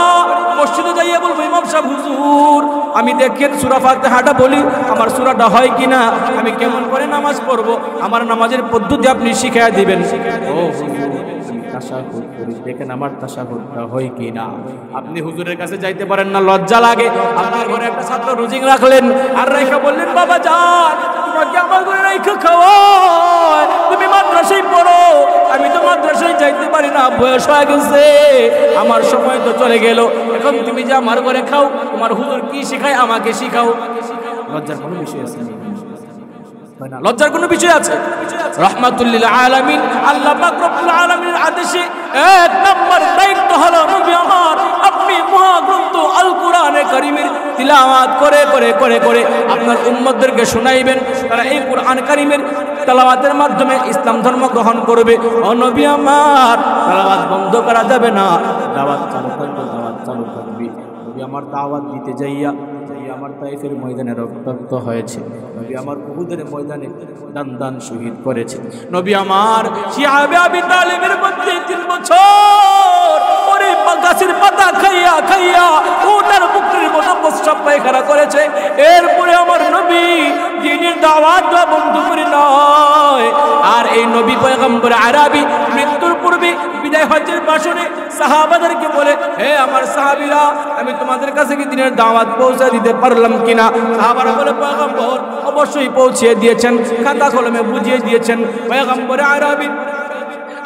মসজিদে যাইয়া বলবো, ইমাম সাহেব হুজুর আমি দেখেন সূরা ফাতিহাটা বলি, আমার সূরাটা হয় কিনা, আমি কেমন করে নামাজ পড়বো, আমার নামাজের পদ্ধতি আপনি শিখিয়ে দিবেন। ও হুজুর, তাশাহুদ করি, দেখেন আমার তাশাহুদটা হয় কিনা। আপনি হুজুরের কাছে যাইতে পারেন না, লজ্জা লাগে। আপনার ঘরে একটা ছাত্র রোজা রাখলেন, আর রাইখা বললেন, বাবা যান তোমাকে আমার ঘরে রাইখা খাওয়ায়, তুমি মাদ্রাসায় পড়ো। আমি তো মাদ্রাসায় যাইতে পারি না, বয়স হয়ে গেছে, আমার সময় তো চলে গেল। এখন তুমি যে আমার ঘরে খাও, তোমার হুজুর কি শিখায় আমাকে শিখাও। লজ্জার কোনো বিষয় আছে? লজ্জার কোনো বিষয় আছে? রাহমাতুল লিল আলামিন আল্লাহ পাক রব্বুল আলামিনের আদেশে এক নম্বর দায়িত্ব হলো নবী আমার, আপনি মহাগ্রন্থ আল কোরআনে কারীমের তিলাওয়াত করে করে করে করে আপনার উম্মতদেরকে শোনাইবেন। তারা এই কোরআন কারীমের তেলাওয়াতের মাধ্যমে ইসলাম ধর্ম গ্রহণ করবে। ও নবী আমার, তেলাওয়াত বন্ধ করা যাবে না, দাওয়াত চালু থাকবে, দাওয়াত চালু থাকবে। নবী আমার দাওয়াত দিতে যাইয়া আমার তাইফের ময়দানে রক্তাক্ত হয়েছে, নবী আমার উহুদের ময়দানে দান দান শহীদ করেছে। নবী আমার শিহাবে আবি তালিবের মধ্যে 3 বছর ওরে গাছের পাতা খাইয়া খাইয়া ওটার বুকের মতো প্রস্রাব পায়খানা করেছে। এরপরে আমার নবী দ্বীনের দাওয়াত বন্ধ করে নয়। আর এই নবী পয়গম্বর আরবি মৃত্যুর পূর্বে বিদায় হজ্জের ভাষণে সাহাবাদেরকে বলে, হে আমার সাহাবীরা, আমি তোমাদের কাছে কি দ্বীনের দাওয়াত পৌঁছে দিতে পারলাম কিনা? সাহাবারা বলে, পয়গম্বর অবশ্যই পৌঁছে দিয়েছেন, খাতা কলমে বুঝিয়ে দিয়েছেন। পয়গম্বর আরবি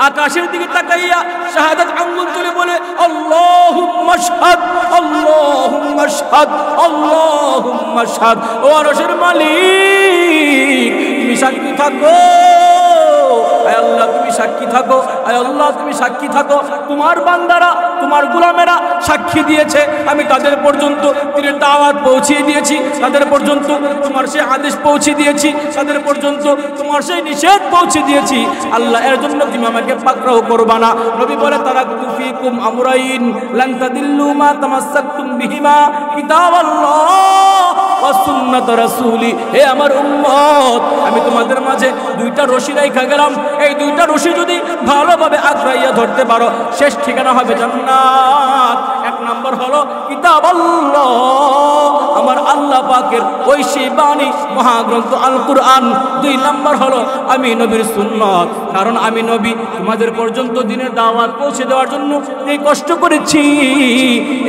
আকাশের দিকে তাকাইয়া শাহাদাত আঙ্গুল তুলে বলে, আল্লাহুম্মা শাহাদ, আল্লাহুম্মা শাহাদ, আল্লাহুম্মা শাহাদ। ও আরশের মালিক, তুমি সাক্ষী থাকো। আয় আল্লাহ, তুমি সাক্ষী থাকো। আয় আল্লাহ, তুমি সাক্ষী থাকো। তোমার বান্দারা, তোমার গোলামেরা সাক্ষী দিয়েছে, আমি তাদের পর্যন্ত তিনি দাওয়াত পৌঁছিয়ে দিয়েছি, তাদের পর্যন্ত তোমার সেই আদেশ পৌঁছে দিয়েছি, তাদের পর্যন্ত তোমার সেই নিষেধ পৌঁছে দিয়েছি। আল্লাহ, এর জন্য তুমি আমাকে পাকড়াও করবা না। নবী বলে, তারাকতু ফীকুম আমরাইন লান তাদিল্লু মা তামাসসাকতুম বিহিমা কিতাবাল্লাহ ওয়া সুন্নাত রাসূলি। হে আমার উম্মত, আমি তোমাদের মাঝে 2টা রশি রাইখা গেলাম। এই 2টা রশি যদি ভালোভাবে আঁকড়াইয়া ধরতে পারো, শেষ ঠিকানা হবে জান্নাত। 1 নম্বর হলো কিতাবাল্লাহ, আমার আল্লাহ পাকের ঐশী বাণী মহাগ্রন্থ আল কোরআন। 2 নম্বর হলো আমি নবীর সুন্নাত, কারণ আমি নবী তোমাদের পর্যন্ত দ্বীনের দাওয়াত পৌঁছে দেওয়ার জন্য এই কষ্ট করেছি,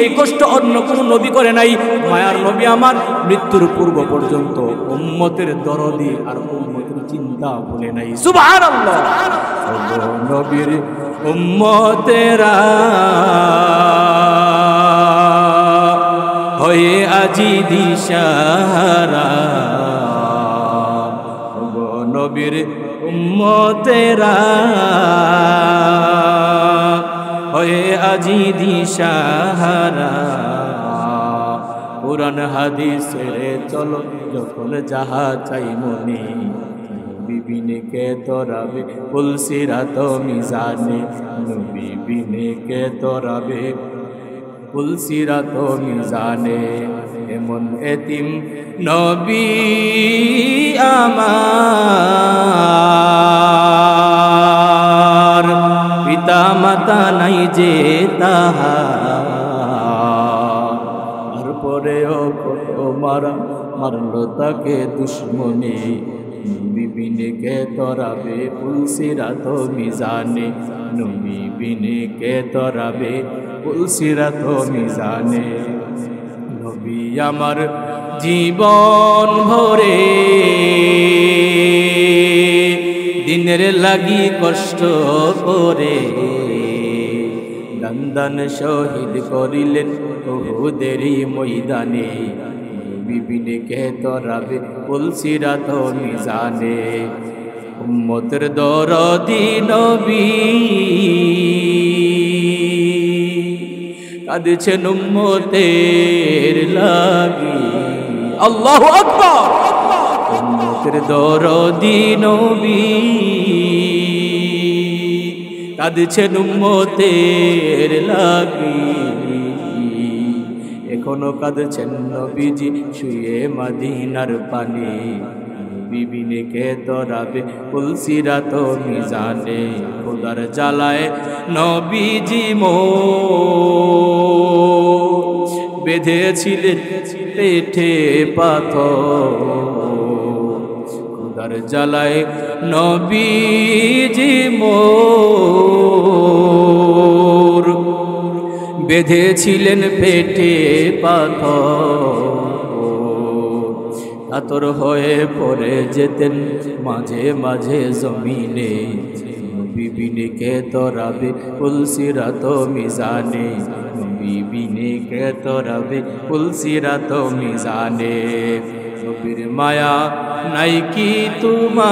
এই কষ্ট অন্য কোনো নবী করে নাই। মায়ার নবী আমার মৃত্যুর পূর্ব পর্যন্ত উম্মতের দরদি আর উম্মতের চিন্তা ভুলে নাই। সুবহানাল্লাহ। নবীর উম্মতেরা হয়ে আজি দিশাহারা, নবীর উম্মতেরা হয়ে আজি দিশাহারা। কুরআন হাদিস ছেড়ে চলো যখন যাহা চাই মনে বিবিনে কে তোরাবে পুলসিরাত মিজানে নবী বিনে কে তোরাবে পুলসিরাত মিজানে এমন এতিম নবী আমার পিতা মাতা নাই যে তাহার পরেও কত মারলো তাকে দুশ্মনে বিবিনে কে তোরাবে পুলসিরাত মিজানে নবী বিনে কে তোরাবে পুলসিরাত মিজানে নবী আমার জীবন ভরে দিনের লাগি কষ্ট করে দন্দন শহীদ করিলেন উহুদেরই ময়দানে বিবিনে কে তোরাবে পুলসিরাত মিজানে উম্মতের দরদি নবী কাঁদছেন উম্মতের লাগি আল্লাহু আকবার উম্মতের দরদি নবী কাঁদছেন উম্মতের লাগি এখনো কাঁদছেন নবীজি শুয়ে মদিনার পানে বিবিনে কে তোরাবে পুলসিরাত মিজানে খোদার জ্বালায় নবীজি বেঁধেছিলেন পেটে পাথর খোদার জ্বালায় নবীজি বেঁধেছিলেন পেটে পাথর কাতর হয়ে পড়ে যেতেন মাঝে মাঝে জমিনে বিবিনে কে তোরাবে পুলসিরাত মিজানে বিবিনে কে তোরাবে পুলসিরাত মিজানে নবীর মায়া নাই কি তোমার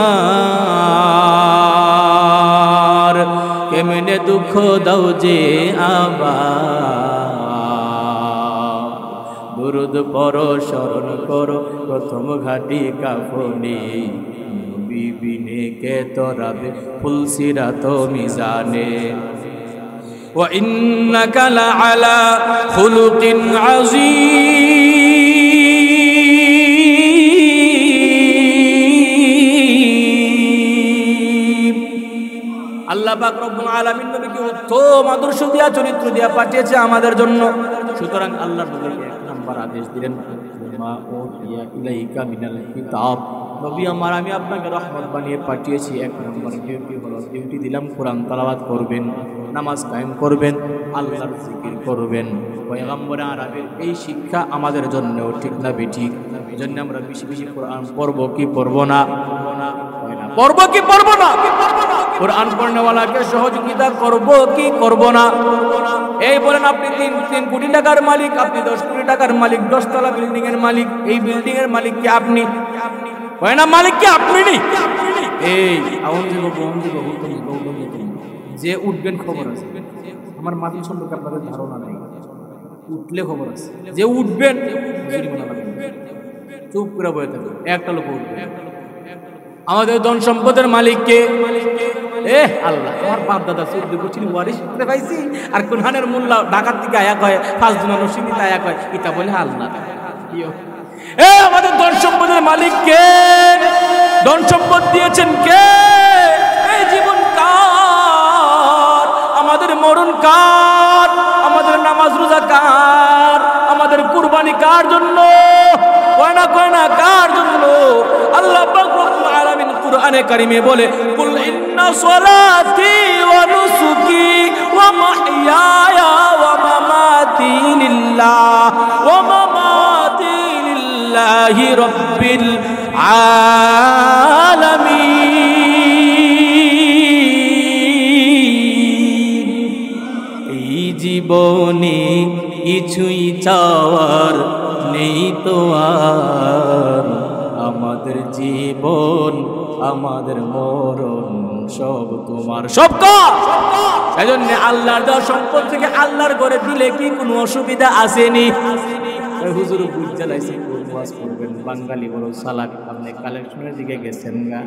কেমনে দুঃখ দাও যে আবার দুরুদ পড়ো স্মরণ করো প্রথম ঘাটি কাফনে বিবিনে কে তোরাবে পুলসিরাত মিজানে ওয়া ইন্নাকা লাআলা খুলুকিন আযীম আল্লাহ পাক রব্বুল আলামিন নবীকে উত্তম আদর্শ দিয়া চরিত্র দিয়া পাঠিয়েছে আমাদের জন্য সুতরাং আল্লাহ নবীকে এক নাম্বার আদেশ দিলেন মা উতিয়া ইলাইকা মিনাল কিতাব নবী আমার আমি আপনাকে রহমত বানিয়ে পাঠিয়েছি এক নম্বর ডিউটি হলো ডিউটি দিলাম কোরআন তেলাওয়াত করবেন নামাজ কায়েম করবেন আল্লাহর জিকির করবেন পয়গম্বর আরবের এই শিক্ষা আমাদের জন্য ঠিক না বেঠিক এজন্য আমরা বেশি বেশি কোরআন পড়ব কি পড়ব না পড়ব কি পড়ব না কোরআন পড়নেওয়ালাকে সহযোগিতা করব কি করব না এই বলেন আপনি 3 কোটি টাকার মালিক আপনি 10 কোটি টাকার মালিক 10 তলা বিল্ডিং এর মালিক এই বিল্ডিং এর মালিক কি আপনি হয় না মালিক কি আপনি নি এই যে উঠবেন খবর আছে আমার মাটি সম্পর্কে আপনাদের ধারণা নাই উঠলে খবর আছে যে উঠবেন চুপ করে বসে থাকবেন একটা লোক উঠবে আমাদের ধন সম্পদের মালিক কে আল্লাহ তোমার বাপ দাদা 14 কোটি ওয়ারিশ করতে পাইছি আর কোরআনের মোল্লা ঢাকার থেকে আয়া কয় 5 দিন নসিবিতে আয়া কয় এটা বলে আল্লাহ আমাদের ধন সম্পদের মালিক কে ধন সম্পদ দিয়েছেন কে এই জীবন কার আমাদের মরণ কার আমাদের নামাজ রোজা কার আমাদের কুরবানি কার জন্য কয় না কার জন্য আল্লাহ পাক রব্বুল আলামিন কুরআনে কারীমে বলে কুল ইন্না সলাতি ওয়া নুসুকি ওয়া মাহইয়ায়া ওয়া মামাতি লিল্লাহ ওয়া মামাতি লিল্লাহি রাব্বিল আলামিন এই জীবনে কিছুই চাওয়ার নেই তো আর আমাদের জীবন আমাদের মরণ সব তোমার সব কার সেজন্য আল্লাহর দেওয়া সম্পদ থেকে আল্লাহর ঘরে দিলে কি কোনো অসুবিধা আসেনি হুজুর বুঝ জ্বালাইছে ওয়াজ করবেন বাঙালি বড় সালাক আপনি কালেকশনের দিকে গেছেন গা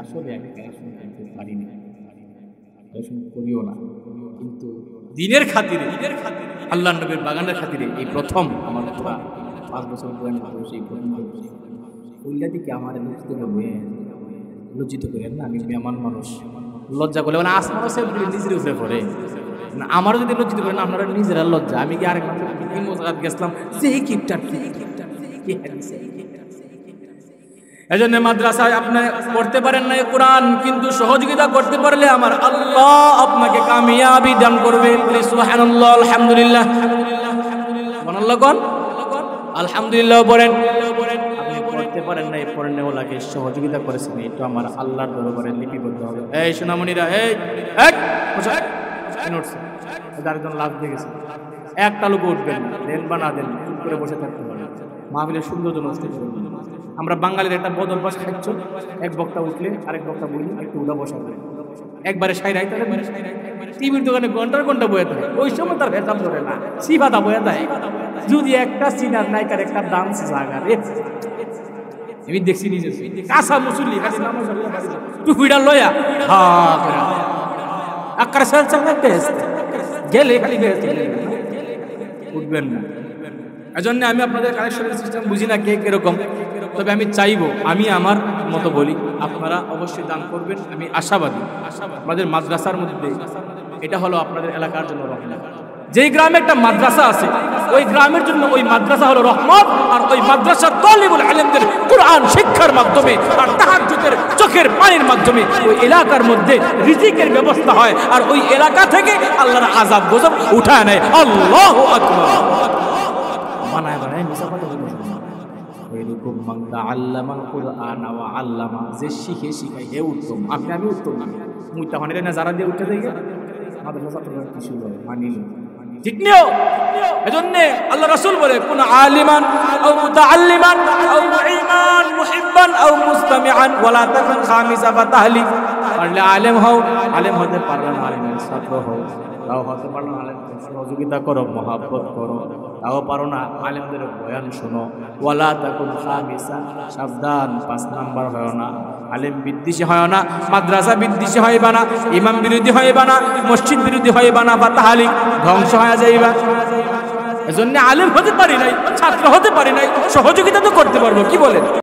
আসলে আমি কালেকশন করতে পারি না কালেকশন করিও না কিন্তু দিনের খাতিরে আল্লাহ নবীর বাগানের খাতিরে এই প্রথম আমার পুরা 5 বছর বয়স এই প্রথম ওইটা দিকে আমার লজ্জিত করেন না আমি মেহমান মানুষ লজ্জা করলে মানে আসমানও সে নিজের উপরে পড়ে না আমারও যদি লজ্জিত করেন আপনারা নিজেরা লজ্জা আমি কি আরেক মজাত গেছিলাম যে কিপটা এই জন্য মাদ্রাসায় আপনি পড়তে পারেন না কোরআন কিন্তু সহযোগিতা করতে পারলে আমার আল্লাহ আপনাকে কামিয়াবি দান করবে সুবহানাল্লাহ আলহামদুলিল্লাহ সুবহানাল্লাহ কোন আলহামদুলিল্লাহ বলেন আপনি পড়তে পারেন না এই পড়নেওয়ালাকে সহযোগিতা করেছেন এটা আমার আল্লাহর দরবারে লিপিবদ্ধ হবে এই সোনামণিরা এই এক আরেকজন লাভ দিয়ে গেছে একটা লোক উঠবেন না দেন বা না দেন চুপ করে বসে থাকতে পারেন মাহফিলের সৌন্দর্য নষ্ট করবেন আমরা বাঙালির একটা বদল বাস খাচ্ছ এক বক্তা উঠলে আরেক বক্তা বলি একটু উদা বসা করে একবারে সাইরাই তাহলে টিভির দোকানে ঘন্টার ঘন্টা বয়ে থাকে ওই সময় তার ভেজাল ধরে না সিফাতা বয়ে দেয় যদি একটা সিনার নায়িকার একটা ডান্স জায়গা রে আমি দেখছি নিজে কাঁচা মুসল্লি টুপিটা লয়া হা আকার সাল চাল গেলে খালি উঠবেন না এজন্য আমি আপনাদের কালেকশনের সিস্টেম বুঝি না কে কিরকম তবে আমি চাইবো আমি আমার মতো বলি আপনারা অবশ্যই দান করবেন আমি আশাবাদী আপনাদের মাদ্রাসার মধ্যে এটা হলো আপনাদের এলাকার জন্য রহমত যেই গ্রামে একটা মাদ্রাসা আছে ওই গ্রামের জন্য ওই মাদ্রাসা হলো রহমত আর ওই মাদ্রাসার তালিবুল ইলমদের কুরআন শিক্ষার মাধ্যমে আর তাহাজ্জুদের চোখের পানির মাধ্যমে ওই এলাকার মধ্যে রিজিকের ব্যবস্থা হয় আর ওই এলাকা থেকে আল্লাহর আযাব গজব উঠায় নেয় আল্লাহু আকবার বানায় বানায় মুসাফাতে এরকম মাংদা আল্লামাল কুরআন ওয়া আল্লামা যে শিখে শিখায় হে উত্তম আমি উত্তম না মুইতা মানে না যারা দিয়ে উঠতে দেয় মাদ্রাসা ছাত্ররা কিছু বলে মানিল ঠিক নিও এজন্য আল্লাহ রাসূল বলে কোন আলিমান আও মুতাআল্লিমান আও মুঈমান মুহিব্বান আও মুস্তামিআন ওয়ালা তাকুন খামিসা ফাতাহলি পারলে আলেম হও আলেম হতে পারলে আলেমের ছাত্র হও তাও হতে পারো না আলেমদের সহযোগিতা করো মহব্বত করো তাও পারো না আলেমদের বয়ান শোনো ওয়ালা তাকুন খামিসা সাবধান 5 নাম্বার হয় না আলেম বিদ্বেষী হয় না মাদ্রাসা বিদ্বেষী হইবা না ইমাম বিরোধী হইবা না মসজিদ বিরোধী হইবা না বা তাহলে ধ্বংস হয়ে যাইবা এজন্য আলেম হতে পারি নাই ছাত্র হতে পারি নাই সহযোগিতা তো করতে পারবো কি বলেন